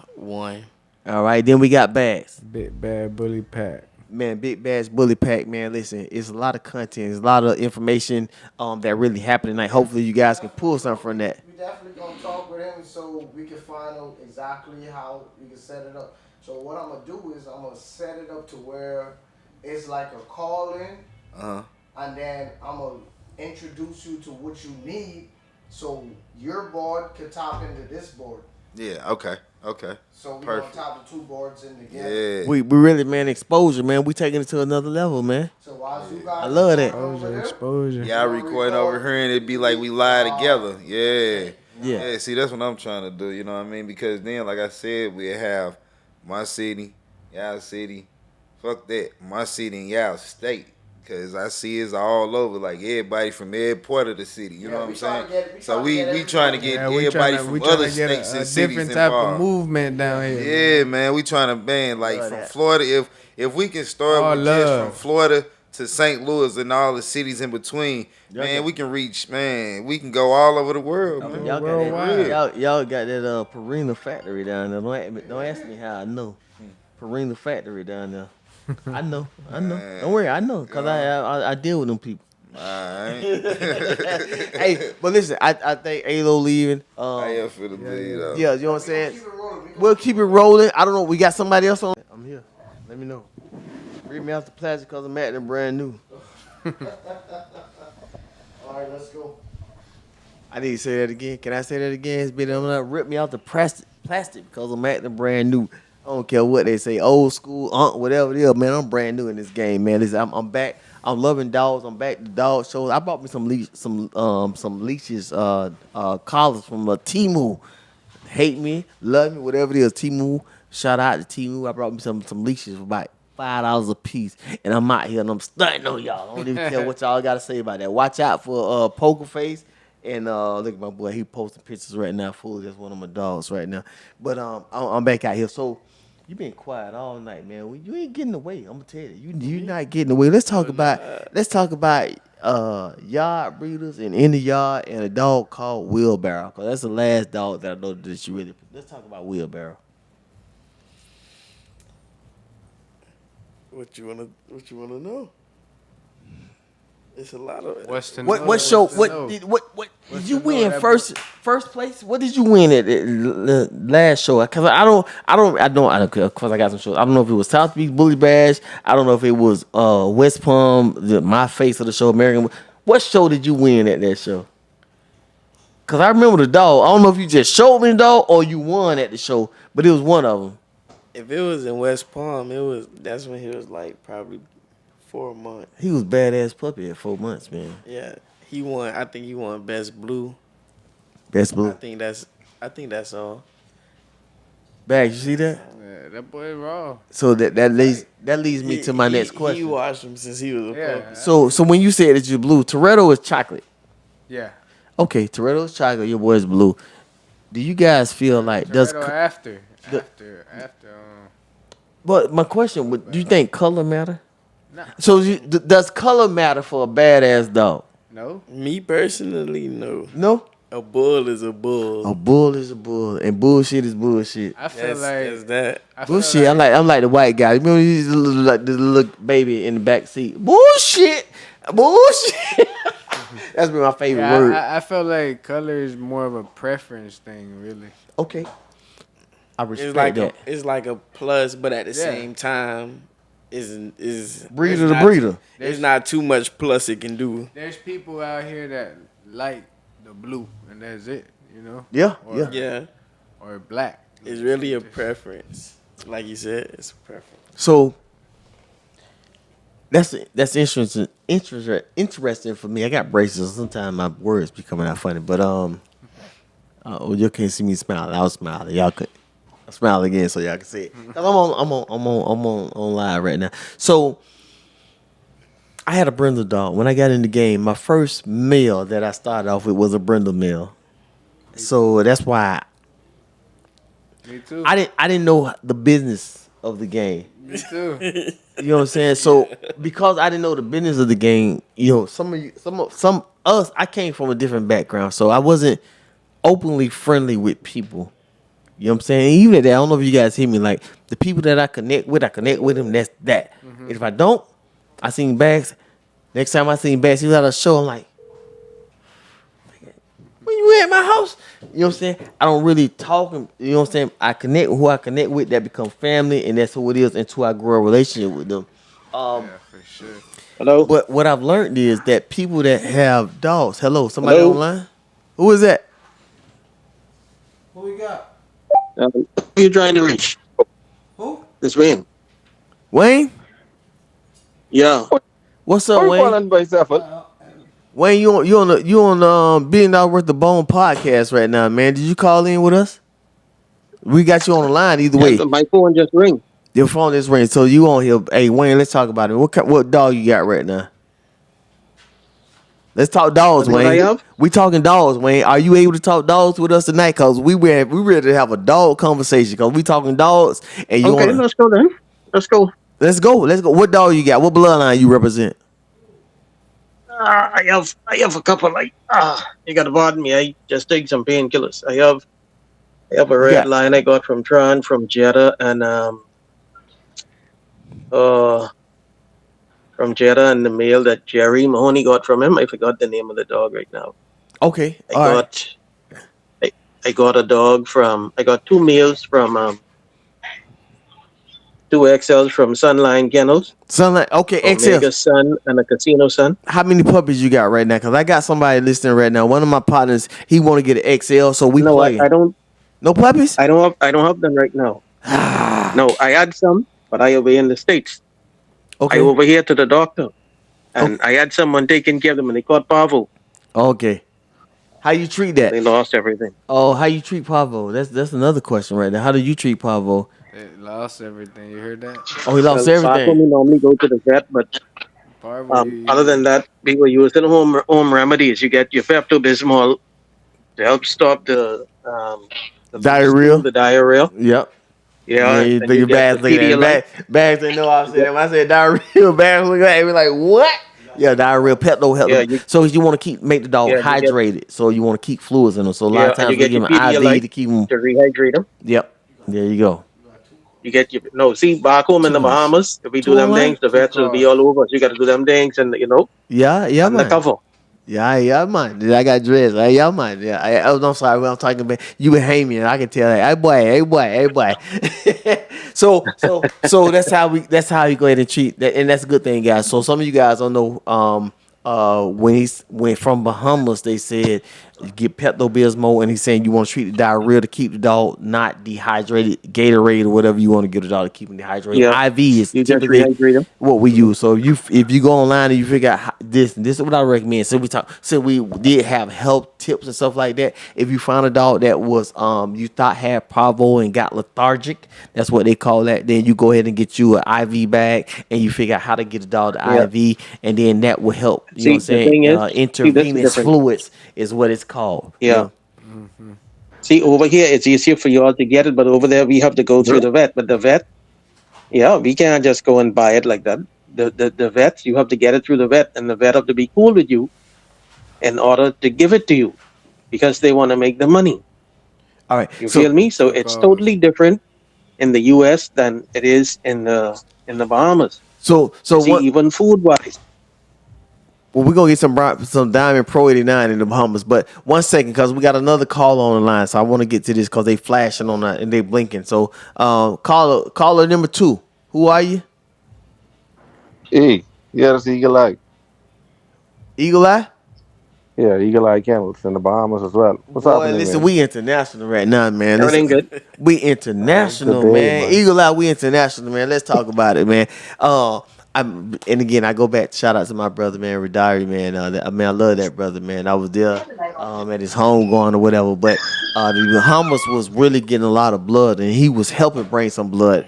Speaker 1: All right. Then we got Bass.
Speaker 4: Big Bad Bully Pack.
Speaker 1: Man, Big Bass Bully Pack, man. Listen, it's a lot of content. It's a lot of information that really happened tonight. Hopefully you guys can pull something from that.
Speaker 6: We definitely gonna talk with him so we can find out exactly how we can set it up. So what I'm gonna do is I'm gonna set it up to where it's like a call in, and then I'm gonna introduce you to what you need, so your board can tap into this board.
Speaker 2: Yeah. Okay.
Speaker 6: So we
Speaker 2: Perfect.
Speaker 6: gonna tap the two boards in together.
Speaker 2: Yeah.
Speaker 1: We really, man, exposure, man. We taking it to another level, man.
Speaker 6: So while you guys
Speaker 1: I love that.
Speaker 4: Exposure.
Speaker 2: Y'all recording over here and it be like we lie together. Yeah.
Speaker 1: Yeah.
Speaker 2: See, that's what I'm trying to do. You know what I mean? Because then, like I said, we have my city, y'all city. Fuck that. My city and y'all state. Because I see it's all over. Like everybody from every part of the city. You know what I'm saying? So we trying to get everybody from other states and cities
Speaker 4: different type
Speaker 2: involved.
Speaker 4: of movement down here.
Speaker 2: Yeah, man. We trying to ban like
Speaker 1: Love
Speaker 2: from
Speaker 1: that.
Speaker 2: Florida. If we can start
Speaker 4: All
Speaker 2: with just
Speaker 4: love.
Speaker 2: from Florida to St. Louis and all the cities in between, man,
Speaker 1: got-
Speaker 2: we can reach, man. We can go all over the world, man.
Speaker 1: Y'all got
Speaker 4: Worldwide.
Speaker 1: that. Y'all got that Purina factory down there. Don't ask me how I know. Purina factory down there. I know. Don't worry, I know, cause I deal with them people.
Speaker 2: All right.
Speaker 1: Hey, but listen, I think Alo leaving.
Speaker 2: I am for the be though.
Speaker 1: Yeah, you know what I'm saying?
Speaker 6: Keep it rolling.
Speaker 1: We'll keep it rolling. I don't know. We got somebody else on. I'm here. Let me know. Read me out the plastic because I'm acting brand new. All right, let's go. I need to say that again. Can I say that again? It's been rip me out the plastic because I'm acting brand new. I don't care what they say, old school, whatever it is, man. I'm brand new in this game, man. Listen, I'm back. I'm loving dogs. I'm back to dog shows. I bought me some leashes, collars from Temu. Hate me, love me, whatever it is. Temu, shout out to Temu. I brought me some leashes for about $5 a piece, and I'm out here and I'm stunting on y'all. I don't even care what y'all got to say about that. Watch out for Poker Face. And look at my boy, he posting pictures right now. Fool, that's one of my dogs right now. But I'm back out here. So you been quiet all night, man. Well, you ain't getting away. I'm gonna tell you, you not getting away. Let's talk about yard breeders and in the yard and a dog called Wheelbarrow. Cause that's the last dog that I know that you really. Let's talk about Wheelbarrow.
Speaker 3: What you wanna know? It's a lot of
Speaker 4: What's to
Speaker 1: What
Speaker 4: know?
Speaker 1: what show?
Speaker 4: What's to
Speaker 1: What
Speaker 4: know?
Speaker 1: did you
Speaker 4: to know
Speaker 1: win
Speaker 4: that
Speaker 1: first place? What did you win at the last show? Because I don't. Of course, I got some shows. I don't know if it was South Beach Bully Bash. I don't know if it was West Palm, my face of the show, American. What show did you win at that show? Because I remember the dog. I don't know if you just showed me the dog or you won at the show, but it was one of them.
Speaker 3: If it was in West Palm, that's when he was like probably 4 months.
Speaker 1: He was badass puppy at 4 months, man.
Speaker 3: Yeah, he won. I think he won Best Blue.
Speaker 1: Best
Speaker 3: I
Speaker 1: blue.
Speaker 3: think that's all.
Speaker 1: Bags, you see that?
Speaker 4: Yeah, that boy raw.
Speaker 1: So that leads me to my next
Speaker 3: He
Speaker 1: question.
Speaker 3: watched him since he was a
Speaker 4: Yeah.
Speaker 3: puppy.
Speaker 1: So when you said that you're blue, Toretto is chocolate.
Speaker 4: Yeah.
Speaker 1: Okay, Toretto is chocolate. Your boy is blue. Do you guys feel like
Speaker 4: Toretto after.
Speaker 1: But my question: do you think color matter?
Speaker 4: Nah.
Speaker 1: So does color matter for a badass dog?
Speaker 4: No.
Speaker 3: Me personally, no.
Speaker 1: No.
Speaker 3: A bull is a bull.
Speaker 1: A bull is a bull, and bullshit is bullshit.
Speaker 4: I feel
Speaker 3: That's
Speaker 4: like
Speaker 3: that.
Speaker 4: I feel
Speaker 1: Bullshit. I'm like the white guy. You remember he's like the little baby in the back seat. Bullshit. That's been my favorite
Speaker 4: yeah,
Speaker 1: word.
Speaker 4: I feel like color is more of a preference thing, really.
Speaker 1: Okay. I respect that.
Speaker 3: It's like a plus, but at the
Speaker 4: Yeah.
Speaker 3: same time, is
Speaker 1: Breeder
Speaker 3: it's
Speaker 1: to
Speaker 3: not-
Speaker 1: breeder.
Speaker 3: There's not too much plus it can do.
Speaker 4: There's people out here that like the blue, and that's it, you know?
Speaker 1: Yeah,
Speaker 4: Or,
Speaker 1: yeah.
Speaker 3: Yeah,
Speaker 4: Or black.
Speaker 3: it's really a preference. Like you said, it's a preference.
Speaker 1: So that's interesting for me. I got braces. Sometimes my words be coming out funny, but you can't see me smiling. I was smiling. Y'all could. I smile again so y'all can see it. 'Cause I'm on live right now. So I had a brindle dog when I got in the game. My first male that I started off with was a brindle male. So that's why
Speaker 4: Me too.
Speaker 1: I didn't know the business of the game.
Speaker 4: Me too.
Speaker 1: You know what I'm saying? So because I didn't know the business of the game, you know, some us, I came from a different background, so I wasn't openly friendly with people. You know what I'm saying? Even at that, I don't know if you guys hear me. Like the people that I connect with them. That's that. And if I don't, I seen Bags. Next time I seen Bags, he was at a show. I'm like, when you at my house? You know what I'm saying? I don't really talk. You know what I'm saying? I connect with who I connect with. That become family, and that's who it is until I grow a relationship with them.
Speaker 4: Yeah, for sure.
Speaker 7: Hello?
Speaker 1: But what I've learned is that people that have dogs. Hello, somebody
Speaker 7: Hello?
Speaker 1: online? Who is that?
Speaker 6: Who we got?
Speaker 7: Who are you trying to reach?
Speaker 6: Who?
Speaker 7: It's Wayne.
Speaker 1: Wayne?
Speaker 7: Yeah.
Speaker 1: What's up, Wayne?
Speaker 7: by yourself?
Speaker 1: Wayne, you on Billion Dollar Worth of Bone podcast right now, man. Did you call in with us? We got you on the line either way.
Speaker 7: My phone just ring.
Speaker 1: Your phone is ringing, so you on here. Hey, Wayne, let's talk about it. What dog you got right now? Let's talk dogs,
Speaker 7: What do I
Speaker 1: Wayne.
Speaker 7: have?
Speaker 1: We talking dogs, Wayne. Are you able to talk dogs with us tonight? Cause we ready to have a dog conversation. Cause we talking dogs, and you
Speaker 7: Okay,
Speaker 1: wanna,
Speaker 7: let's go then. Let's go.
Speaker 1: let's go. What dog you got? What bloodline you represent?
Speaker 7: I have a couple like you gotta pardon me, I just take some painkillers. I have a
Speaker 1: You
Speaker 7: red
Speaker 1: got
Speaker 7: line I got from Tron, from Jeddah, and from Jeddah, and the male that Jerry Mahoney got from him. I forgot the name of the dog right now.
Speaker 1: okay.
Speaker 7: I
Speaker 1: All right.
Speaker 7: got I got a dog from I got two males from two XLs from Sunline Kennels,
Speaker 1: Sunlight. Okay, XL.
Speaker 7: Omega Sun, and a Casino Sun.
Speaker 1: How many puppies you got right now? Because I got somebody listening right now. One of my partners, he want to get an XL, so we
Speaker 7: No,
Speaker 1: playing.
Speaker 7: I don't.
Speaker 1: No puppies?
Speaker 7: I don't have them right now. No, I had some, but I over here in the States. I
Speaker 1: Okay.
Speaker 7: over here to the doctor, and
Speaker 1: Okay.
Speaker 7: I had someone taking care of them, and they caught parvo.
Speaker 1: Okay. How you treat
Speaker 7: So
Speaker 1: that?
Speaker 7: they lost everything.
Speaker 1: Oh, how you treat Pavo? That's another question right now. How do you treat Pavo?
Speaker 4: It lost everything. You heard that?
Speaker 1: Oh, he lost
Speaker 7: Well, Paco,
Speaker 1: everything.
Speaker 7: we normally go to the vet, but
Speaker 4: Parvo,
Speaker 7: other than that, we were using home remedies. You get your Pepto Bismol to help stop the loose stool,
Speaker 1: Diarrhea.
Speaker 7: the diarrhea.
Speaker 1: Yep.
Speaker 7: Yeah,
Speaker 1: Yeah, you
Speaker 7: and
Speaker 1: think
Speaker 7: you
Speaker 1: your
Speaker 7: get the
Speaker 1: bags looking at
Speaker 7: Pedialyte.
Speaker 1: it. Bags they know I
Speaker 7: You
Speaker 1: said
Speaker 7: get,
Speaker 1: that. When I said diarrhea, bags looking at me like, what? Yeah, diarrhea, pet don't help
Speaker 7: yeah,
Speaker 1: them.
Speaker 7: you
Speaker 1: So you want to make the dog
Speaker 7: yeah you get
Speaker 1: hydrated. So you want to keep fluids in them. So a lot
Speaker 7: yeah,
Speaker 1: of
Speaker 7: and you
Speaker 1: times we
Speaker 7: get
Speaker 1: give
Speaker 7: your
Speaker 1: them IV
Speaker 7: Pedialyte
Speaker 1: to keep them.
Speaker 7: to rehydrate them.
Speaker 1: Yep. There you go.
Speaker 7: You get your no. See, back home in
Speaker 1: Too
Speaker 7: the
Speaker 1: much.
Speaker 7: Bahamas, if we do them
Speaker 1: Too
Speaker 7: things, the
Speaker 4: two
Speaker 7: vets will be
Speaker 4: cars.
Speaker 7: all over us. You got to do them things, and
Speaker 1: Yeah, man.
Speaker 7: undercover.
Speaker 1: Yeah, man. I got dressed. Yeah, man. Yeah, I'm sorry. When I'm talking about you with Hamian, I can tell that. Hey, boy. So that's how you go ahead and treat that, and that's a good thing, guys. So some of you guys don't know. When he's went from Bahamas, they said you get Pepto Bismol, and he's saying you want to treat the diarrhea to keep the dog not dehydrated, Gatorade or whatever you want to get the dog to keep him dehydrated.
Speaker 7: Yeah,
Speaker 1: IV is
Speaker 7: you just
Speaker 1: typically
Speaker 7: rehydrate them.
Speaker 1: what we use. So if you go online and you figure out this is what I recommend. So we did have health tips and stuff like that. If you find a dog that was you thought had parvo and got lethargic, that's what they call that. Then you go ahead and get you an IV bag and you figure out how to get the dog the
Speaker 7: Yeah.
Speaker 1: IV, and then that will help. You know what I'm
Speaker 7: See, the
Speaker 1: saying?
Speaker 7: thing is, see, this is
Speaker 1: Intravenous
Speaker 7: different.
Speaker 1: fluids is what it's called.
Speaker 7: Yeah.
Speaker 1: Yeah.
Speaker 7: See, over here it's easier for you all to get it, but over there we have to go through the vet. But the vet, yeah, we can't just go and buy it like that. The vets, you have to get it through the vet, and the vet have to be cool with you in order to give it to you because they want to make the money.
Speaker 1: All right.
Speaker 7: You
Speaker 1: So
Speaker 7: feel me? So
Speaker 4: two
Speaker 7: it's
Speaker 4: cars.
Speaker 7: totally different in the U.S. than it is in the Bahamas.
Speaker 1: so
Speaker 7: See,
Speaker 1: what?
Speaker 7: even food wise.
Speaker 1: Well, we're gonna get some Diamond Pro 89 in the Bahamas, but 1 second, because we got another call on the line, so I want to get to this because they flashing on that and they blinking. So, caller number 2, who are you?
Speaker 8: Hey, yeah, that's Eagle Eye.
Speaker 1: Eagle Eye.
Speaker 8: Yeah, Eagle Eye Kennels in the Bahamas as well. What's
Speaker 1: Boy,
Speaker 8: happening,
Speaker 1: listen,
Speaker 8: man?
Speaker 1: we international right now, man. Listen,
Speaker 7: Everything good?
Speaker 1: we
Speaker 8: Good
Speaker 1: international,
Speaker 8: day,
Speaker 1: man.
Speaker 8: man.
Speaker 1: Eagle Eye, we international, man. Let's talk about it, man. And again, I go back. Shout out to my brother, man, Redari, man. I love that brother, man. I was there, at his home going or whatever. But the Bahamas was really getting a lot of blood, and he was helping bring some blood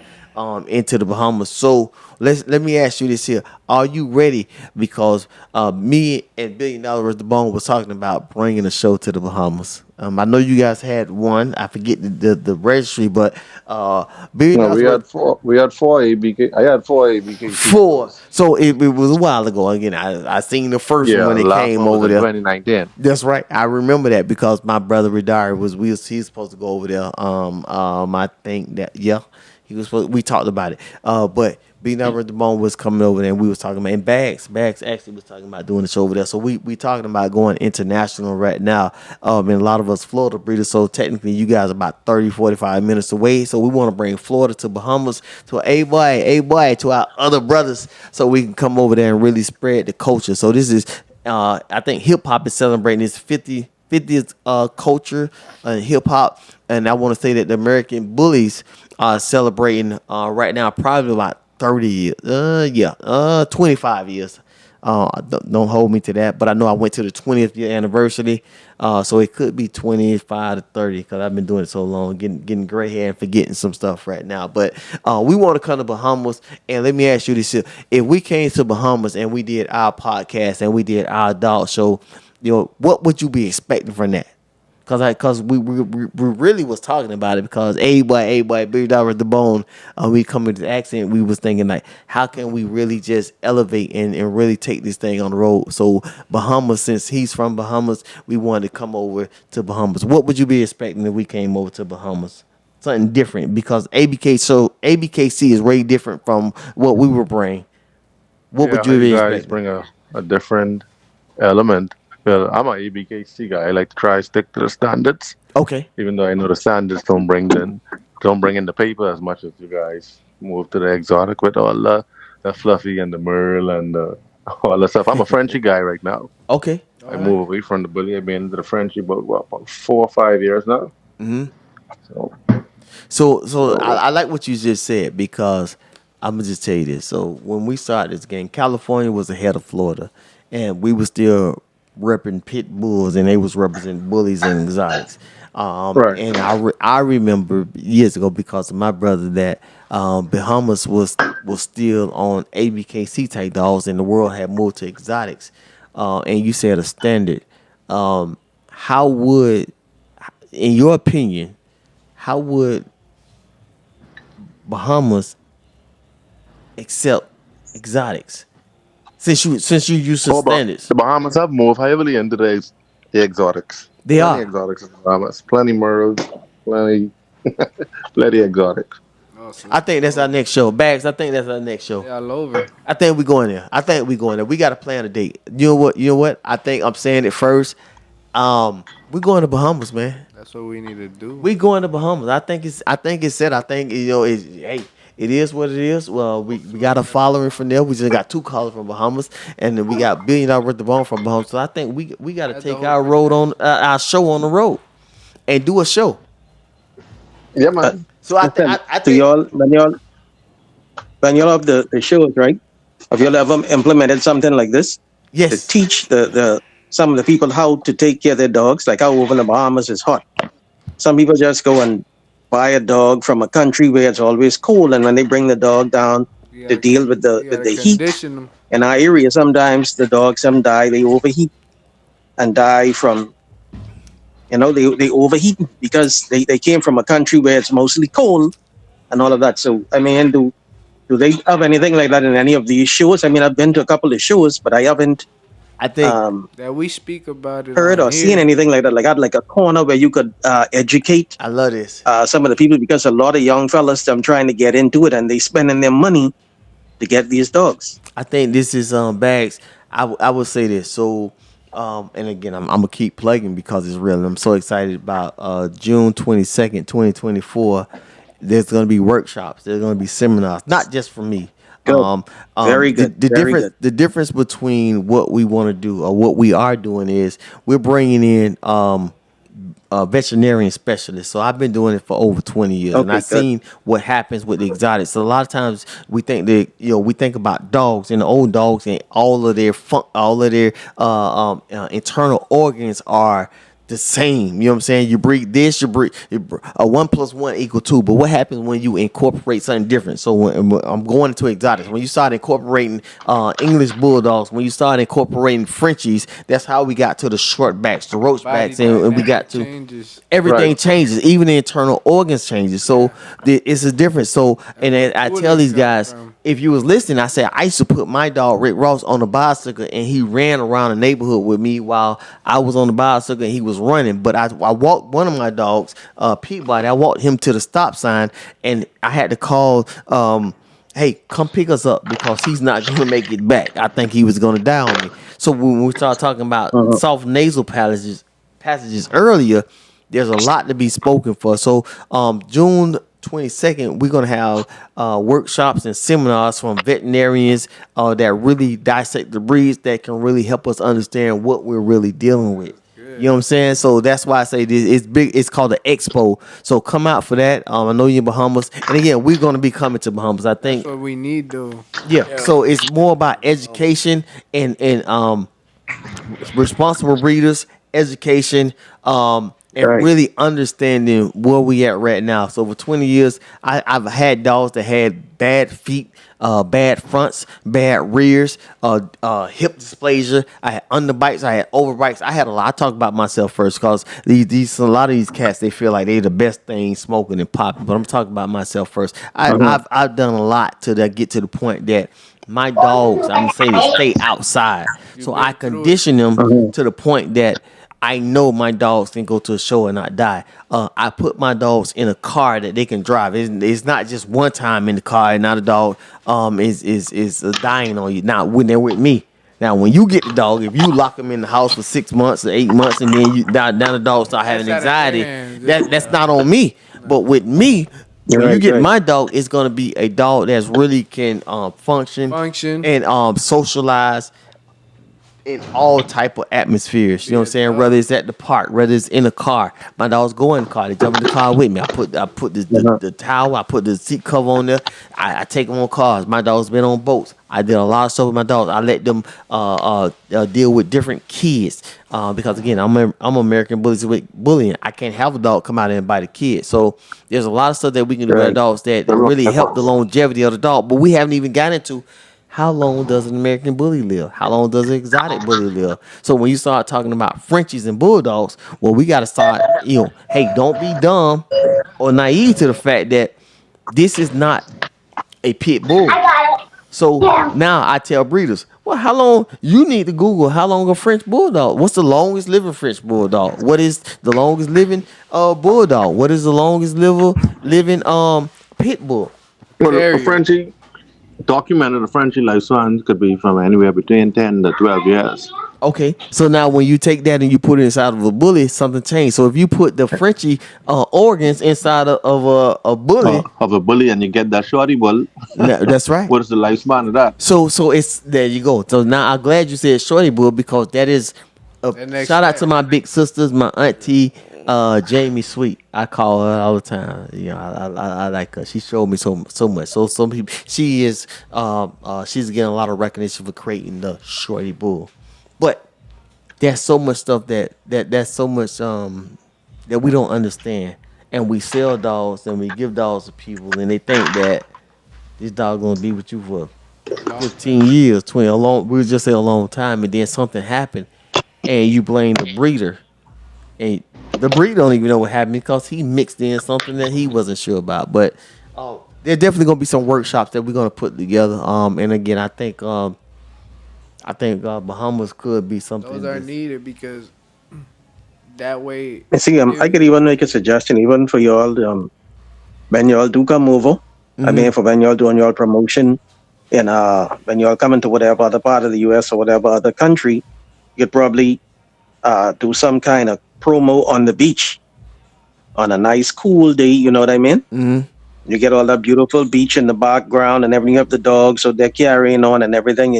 Speaker 1: into the Bahamas. So let me ask you this here: are you ready? Because me and BillionDollarsWorthOfBone was talking about bringing a show to the Bahamas. I know you guys had one. I forget the registry, but billion
Speaker 8: No,
Speaker 1: dollars worth
Speaker 8: we had four ABK. I had four ABKC
Speaker 1: four.
Speaker 8: shows.
Speaker 1: So it was a while ago. Again, I seen the first one
Speaker 8: Yeah,
Speaker 1: when
Speaker 8: the
Speaker 1: it
Speaker 8: last
Speaker 1: came
Speaker 8: one was
Speaker 1: over
Speaker 8: in
Speaker 1: there.
Speaker 8: 2019.
Speaker 1: That's right. I remember that because my brother Redari he's supposed to go over there. I think that he was supposed. We talked about it. But B Number the Bone was coming over there and we was talking about, and Bags actually was talking about doing the show over there. So we talking about going international right now. And a lot of us Florida breeders. So technically you guys are about 30, 45 minutes away. So we want to bring Florida to Bahamas to a boy to our other brothers, so we can come over there and really spread the culture. So this is I think hip hop is celebrating its 50th culture and hip hop, and I want to say that the American Bullies are celebrating right now probably about 30 years. 25 years. Don't hold me to that, but I know I went to the 20th year anniversary, so it could be 25 to 30 because I've been doing it so long, getting gray hair and forgetting some stuff right now. But we want to come to Bahamas, and let me ask you this: if we came to Bahamas and we did our podcast and we did our dog show, what would you be expecting from that? Cause we really was talking about it because a boy, Big Dollar the Bone. We come with the accent. We was thinking like, how can we really just elevate and really take this thing on the road? So Bahamas, since he's from Bahamas, we wanted to come over to Bahamas. What would you be expecting if we came over to Bahamas? Something different because ABKC is way different from what we were bringing. What
Speaker 8: Yeah,
Speaker 1: would
Speaker 8: how
Speaker 1: you
Speaker 8: you
Speaker 1: be
Speaker 8: guys
Speaker 1: expecting?
Speaker 8: bring a different element. Well, I'm a ABKC guy. I like to try stick to the standards,
Speaker 1: Okay.
Speaker 8: even though I know the standards don't bring in the paper as much as you guys Move to the exotic with all the fluffy and the merle and all the stuff. I'm a Frenchie guy right now.
Speaker 1: Okay.
Speaker 8: I
Speaker 4: All right.
Speaker 8: move away from the bully. I've been into the Frenchie about what, about 4 or 5 years now. So,
Speaker 1: So
Speaker 8: so
Speaker 1: I like what you just said because I'm gonna just tell you this. So when we started this game, California was ahead of Florida, and we were still repping pit bulls, and they was representing bullies and exotics.
Speaker 8: right.
Speaker 1: And I remember years ago because of my brother that Bahamas was still on ABKC type dogs, and the world had moved to exotics. And you said a standard. How would, in your opinion, how would Bahamas accept exotics since you use the
Speaker 8: Oh, but
Speaker 1: standards?
Speaker 8: the Bahamas have moved heavily into the exotics.
Speaker 1: They
Speaker 8: Plenty
Speaker 1: are.
Speaker 8: exotics in the Bahamas. Plenty merles. Plenty, plenty exotics.
Speaker 4: Oh, so
Speaker 1: I think that's our next show. Bags. I think that's our next show.
Speaker 4: they all over.
Speaker 1: I think we going there. I think we going there. We got to plan a date. You know what? You know what? I think I'm saying it first. We going to Bahamas, man.
Speaker 4: That's what we need to do.
Speaker 1: We going to Bahamas. I think it's. I think it's said. I think it's. Hey, it is what it is. Well, we got a following from there. We just got two callers from Bahamas, and then we got $1 billion worth of bone from Bahamas. So I think we got to
Speaker 4: That's
Speaker 1: take
Speaker 4: the
Speaker 1: our
Speaker 4: whole
Speaker 1: road on our show on the road and do a show.
Speaker 8: Yeah,
Speaker 7: Uh,
Speaker 8: man.
Speaker 1: So I
Speaker 7: Listen,
Speaker 1: I
Speaker 7: to
Speaker 1: think
Speaker 7: y'all, when y'all have the shows, right? Have y'all ever implemented something like this to
Speaker 1: yes.
Speaker 7: teach the some of the people how to take care of their dogs? Like how over in the Bahamas is hot. Some people just go and buy a dog from a country where it's always cold, and when they bring the dog down
Speaker 4: You
Speaker 7: to
Speaker 4: gotta,
Speaker 7: deal with
Speaker 4: you gotta
Speaker 7: the heat
Speaker 4: condition them.
Speaker 7: in our area, sometimes the dogs some die, they overheat and die from they overheat because they came from a country where it's mostly cold and all of that. So I mean, do they have anything like that in any of these shows? I mean, I've been to a couple of shows, but I haven't
Speaker 1: I think
Speaker 7: um,
Speaker 4: That we speak about it
Speaker 7: heard
Speaker 4: on
Speaker 7: or seen
Speaker 4: here.
Speaker 7: anything like that. Like had like a corner where you could educate
Speaker 1: I love this.
Speaker 7: some of the people because a lot of young fellas them trying to get into it and they spending their money to get these dogs.
Speaker 1: I think this is Bags. I would say this. So and again I'm gonna keep plugging because it's real. And I'm so excited about June 22nd, 2024. There's gonna be workshops. There's gonna be seminars, not just for me.
Speaker 7: Good, very
Speaker 1: The,
Speaker 7: good, very good.
Speaker 1: the difference between what we want to do or what we are doing is we're bringing in veterinarian specialist. So I've been doing it for over 20 years, and
Speaker 7: Okay,
Speaker 1: I've
Speaker 7: good.
Speaker 1: seen what happens with the exotics. So a lot of times we think that we think about dogs and the old dogs and all of their internal organs are the same. You know what I'm saying? You breed this, a 1+1 = 2. But what happens when you incorporate something different? So when I'm going into exotics, when you start incorporating English bulldogs, when you start incorporating Frenchies, that's how we got to the short backs, the roach
Speaker 4: Body
Speaker 1: backs, and we got
Speaker 4: dynamic
Speaker 1: to
Speaker 4: changes.
Speaker 1: everything
Speaker 8: Right.
Speaker 1: changes, even the internal organs changes. So it's a difference. So and then I
Speaker 4: Where
Speaker 1: tell
Speaker 4: this
Speaker 1: these
Speaker 4: come
Speaker 1: guys,
Speaker 4: from?
Speaker 1: if you was listening, I said I used to put my dog Rick Ross on a bicycle, and he ran around the neighborhood with me while I was on the bicycle and he was running. But I walked one of my dogs, Peabody. I walked him to the stop sign, and I had to call. Hey, come pick us up because he's not going to make it back. I think he was going to die on me. So when we start talking about soft nasal passages earlier, there's a lot to be spoken for. So June 22nd, we're gonna have workshops and seminars from veterinarians that really dissect the breeds that can really help us understand what we're really dealing with. You know what I'm saying? So that's why I say this. It's big. It's called the Expo. So come out for that. I know you're in Bahamas, and again, we're gonna be coming to Bahamas. I think.
Speaker 4: That's what we need, though.
Speaker 1: Yeah. So it's more about education and responsible breeders, education, and
Speaker 7: Right.
Speaker 1: really understanding where we at right now. So for 20 years, I've had dogs that had bad feet, bad fronts, bad rears, hip dysplasia. I had underbites, I had overbites. I had a lot. I talk about myself first because a lot of these cats, they feel like they're the best thing smoking and popping. But I'm talking about myself first. I've done a lot to get to the point that my dogs, I'm gonna say this, stay outside. So I
Speaker 4: been through it.
Speaker 1: condition them to the point that I know my dogs can go to a show and not die. I put my dogs in a car that they can drive. It's not just one time in the car and now the dog is dying on you. Now when they're with me. Now when you get the dog, if you lock them in the house for 6 months or 8 months and then now the dog start having
Speaker 4: That's out of
Speaker 1: anxiety,
Speaker 4: hands.
Speaker 1: that's not on me. But with me, When you
Speaker 7: Right,
Speaker 1: get
Speaker 7: right.
Speaker 1: my dog, it's gonna be a dog that's really can function
Speaker 4: Function.
Speaker 1: and socialize in all type of atmospheres. You know
Speaker 4: Be
Speaker 1: what I'm
Speaker 4: a
Speaker 1: saying?
Speaker 4: dog.
Speaker 1: Whether it's at the park, whether it's in a car. My dogs go in the car. They jump in the car with me. I put
Speaker 7: Uh-huh.
Speaker 1: the towel. I put the seat cover on there. I take them on cars. My dog's been on boats. I did a lot of stuff with my dogs. I let them deal with different kids because again, I'm American bullying. I can't have a dog come out and bite a kid. So there's a lot of stuff that we can do with our
Speaker 7: Right.
Speaker 1: dogs that really help the longevity of the dog. But we haven't even gotten into how long does an American bully live? How long does an exotic bully live? So when you start talking about Frenchies and bulldogs, well, we got to start, hey, don't be dumb or naive to the fact that this is not a pit bull. So now I tell breeders, well, how long you need to Google how long a French bulldog? What's the longest living French bulldog? What is the longest living bulldog? What is the longest living pit bull?
Speaker 8: Well, a
Speaker 4: Terrier.
Speaker 8: Frenchie documented a Frenchie lifespan could be from anywhere between 10 to 12 years.
Speaker 1: Okay, so now when you take that and you put it inside of a bully, something changed. So if you put the Frenchie organs inside of a bully,
Speaker 8: Of a bully and you get that shorty bull,
Speaker 1: that's right.
Speaker 8: what is the lifespan of that?
Speaker 1: So it's there you go. So now I'm glad you said shorty bull because that is a
Speaker 4: The next
Speaker 1: shout out to
Speaker 4: step.
Speaker 1: my big sisters, my auntie Jamie Sweet. I call her all the time. I like her. She showed me so much. So some people she is she's getting a lot of recognition for creating the shorty bull. But there's so much stuff that's so much that we don't understand. And we sell dogs and we give dogs to people and they think that this dog gonna be with you for 15 years, 20 a long we'll just say a long time and then something happened and you blame the breeder. And the breeder don't even know what happened because he mixed in something that he wasn't sure about. But there's definitely gonna be some workshops that we're gonna put together. And again I think Bahamas could be something
Speaker 4: Those are
Speaker 1: that's
Speaker 4: needed because that way.
Speaker 7: I see. I
Speaker 4: If,
Speaker 7: could even make a suggestion, even for y'all. When y'all do come over, I
Speaker 1: mm-hmm.
Speaker 7: mean, for when y'all doing y'all promotion, and when y'all come into whatever other part of the U.S. or whatever other country, you could probably do some kind of promo on the beach on a nice cool day. You know what I mean?
Speaker 1: Mm-hmm.
Speaker 7: You get all that beautiful beach in the background and everything of the dogs, so they're carrying on and everything.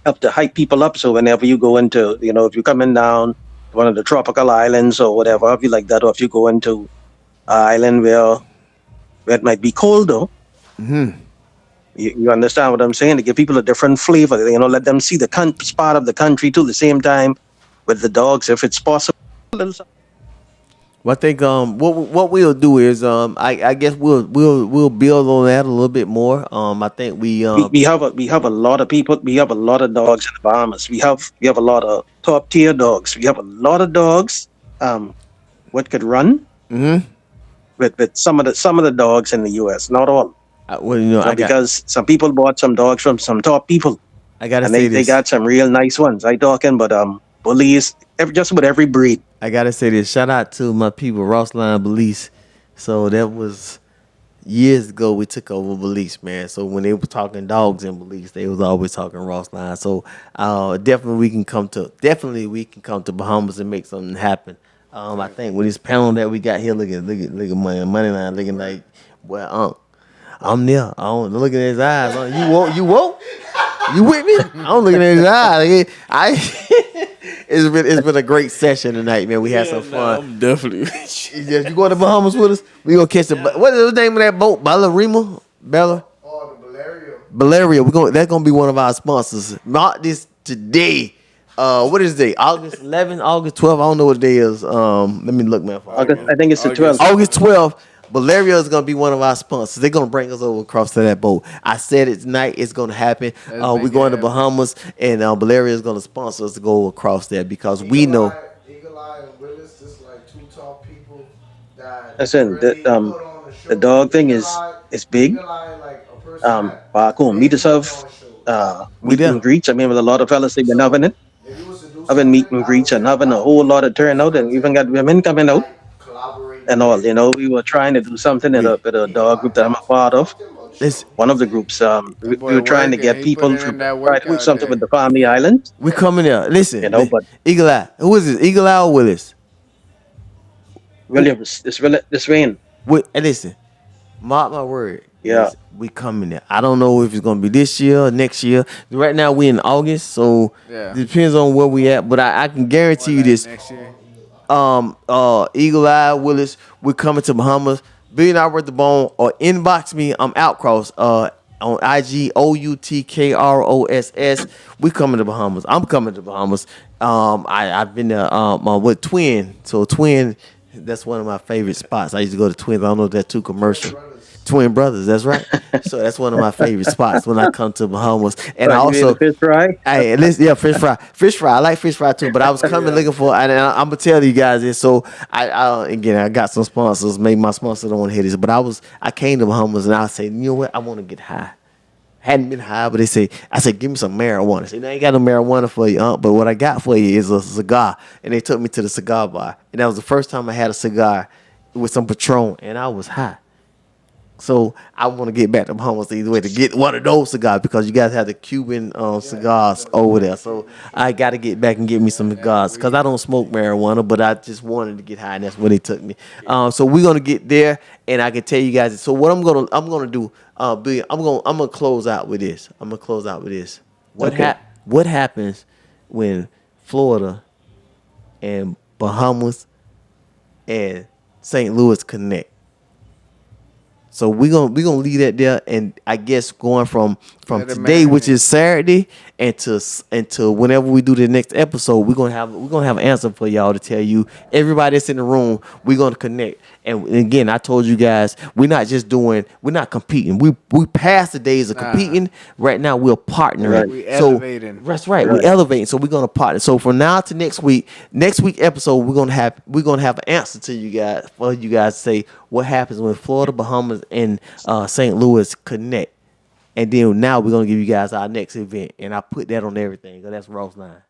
Speaker 7: Help to hype people up. So whenever you go into, if you're coming down one of the tropical islands or whatever, if you like that, or if you go into an island where it might be colder,
Speaker 1: Mm-hmm.
Speaker 7: you understand what I'm saying? To give people a different flavor, let them see the part of the country too. The same time with the dogs, if it's possible.
Speaker 1: Well, I think what we'll do is I guess we'll build on that a little bit more. I think we
Speaker 7: We have a lot of people. We have a lot of dogs in the Bahamas. We have a lot of top tier dogs. We have a lot of dogs. What could run
Speaker 1: mm-hmm.
Speaker 7: with some of the dogs in the U.S. Not all.
Speaker 1: Well
Speaker 7: Because some people bought some dogs from some top people,
Speaker 1: I gotta
Speaker 7: and
Speaker 1: say
Speaker 7: they
Speaker 1: this.
Speaker 7: got some real nice ones. I talking, but bullies, just about every breed.
Speaker 1: I gotta say this. Shout out to my people, Ross Line Belize. So that was years ago. We took over Belize, man. So when they were talking dogs in Belize, they was always talking Ross Line. So definitely we can come to Bahamas and make something happen. I think with this panel that we got here, look at money line looking like well, I'm there. I don't look at his eyes. You woke? You with me? I'm looking at his eyes. It's been a great session tonight, man. We had some fun.
Speaker 3: I'm definitely.
Speaker 1: You going to Bahamas with us? We gonna catch the what is the name of that boat? Ballerima? Bella?
Speaker 4: oh, the Valerio.
Speaker 1: Valeria. That's gonna be one of our sponsors. Not this today. What is the day? August 11th, August 12th. I don't know what the day is. Let me look, man.
Speaker 7: August, I think it's the 12th.
Speaker 1: August 12th. Valeria is gonna be one of our sponsors. They're gonna bring us over across to that boat. I said it tonight. It's gonna happen. We're going to Bahamas, and Valeria is gonna sponsor us to go across there because we know.
Speaker 4: Eagle Eye and Willis, just like two top people that
Speaker 7: Listen,
Speaker 4: really put on a show.
Speaker 7: the dog thing
Speaker 4: Eagle
Speaker 7: is
Speaker 4: Eye,
Speaker 7: is big.
Speaker 4: Eagle Eye, like a person that
Speaker 7: Back home, meet us
Speaker 4: really
Speaker 7: have
Speaker 4: put on shows.
Speaker 1: We
Speaker 7: meet and
Speaker 1: there.
Speaker 7: greets. I mean, with a lot of fellas, they've been
Speaker 4: So
Speaker 7: having it,
Speaker 4: if you was to do
Speaker 7: having meet
Speaker 4: something,
Speaker 7: and
Speaker 4: I would
Speaker 7: greets
Speaker 4: say
Speaker 7: and having a
Speaker 4: I
Speaker 7: whole
Speaker 4: would
Speaker 7: lot of
Speaker 4: push
Speaker 7: turnout, and even
Speaker 4: content
Speaker 7: got women coming out
Speaker 4: like collaborating
Speaker 7: and all. We were trying to do something
Speaker 1: We
Speaker 7: with a dog group that I'm a part of.
Speaker 1: let's
Speaker 7: One of the groups. We,
Speaker 4: That
Speaker 7: we
Speaker 4: boy
Speaker 7: were trying to
Speaker 4: working.
Speaker 7: get
Speaker 4: He put
Speaker 7: people
Speaker 4: in
Speaker 7: to
Speaker 4: that
Speaker 7: try
Speaker 4: work
Speaker 7: to do
Speaker 4: out
Speaker 7: something with
Speaker 4: there.
Speaker 7: the Family Island.
Speaker 1: we coming there. Listen,
Speaker 7: But
Speaker 1: Eagle Eye. Who is this? Eagle Eye or Willis?
Speaker 7: really, this rain.
Speaker 1: Hey, listen. Mark my word.
Speaker 7: Yeah.
Speaker 1: We coming there. I don't know if it's gonna be this year or next year. Right now we in August, so
Speaker 4: Yeah.
Speaker 1: depends on where we at. But I can guarantee
Speaker 4: Or
Speaker 1: you
Speaker 4: like
Speaker 1: this.
Speaker 4: next year.
Speaker 1: Eagle Eye Willis, we're coming to Bahamas. BillionDollarsWorthOfBone or inbox me. I'm Outcross. On IG OUTKROSS. We coming to Bahamas. I'm coming to Bahamas. I've been there with Twin. So Twin, that's one of my favorite spots. I used to go to Twins. I don't know if that's too commercial. Twin brothers, that's right. So that's one of my favorite spots when I come to Bahamas. And I
Speaker 7: You mean the
Speaker 1: also
Speaker 7: fish fry?
Speaker 1: hey, listen, yeah, fish fry. Fish fry. I like fish fry too, but I was coming looking for, and I'm gonna tell you guys this. So I got some sponsors. Maybe my sponsor don't want to hear this, but I came to Bahamas and I said, you know what? I want to get high. Hadn't been high, but I said, give me some marijuana. I said, I ain't got no marijuana for you, but what I got for you is a cigar. And they took me to the cigar bar, and that was the first time I had a cigar with some Patron, and I was high. So I want to get back to Bahamas either way to get one of those cigars because you guys have the Cuban cigars over there. So I got to get back and get me some cigars because I don't smoke marijuana, but I just wanted to get high, and that's where they took me. So we're gonna get there, and I can tell you guys. So what I'm gonna do, Billy, I'm gonna close out with this.
Speaker 7: Okay.
Speaker 1: What happens when Florida and Bahamas and St. Louis connect? So we're gonna leave that there, and I guess going from
Speaker 4: Let it
Speaker 1: today, which
Speaker 4: marinate.
Speaker 1: is Saturday, and to whenever we do the next episode, we're gonna have an answer for y'all to tell you. Everybody that's in the room, we're gonna connect. And again, I told you guys, we're not competing. We passed the days of competing. Right now, we're partnering.
Speaker 7: Right.
Speaker 4: We
Speaker 1: So
Speaker 4: elevating.
Speaker 1: that's right.
Speaker 7: Right.
Speaker 1: We're elevating. So we're gonna partner. So from now to next week episode, we're gonna have an answer to you guys for you guys to say what happens when Florida, Bahamas, and St. Louis connect. And then now we're gonna give you guys our next event, and I put that on everything. 'Cause that's Ross Line.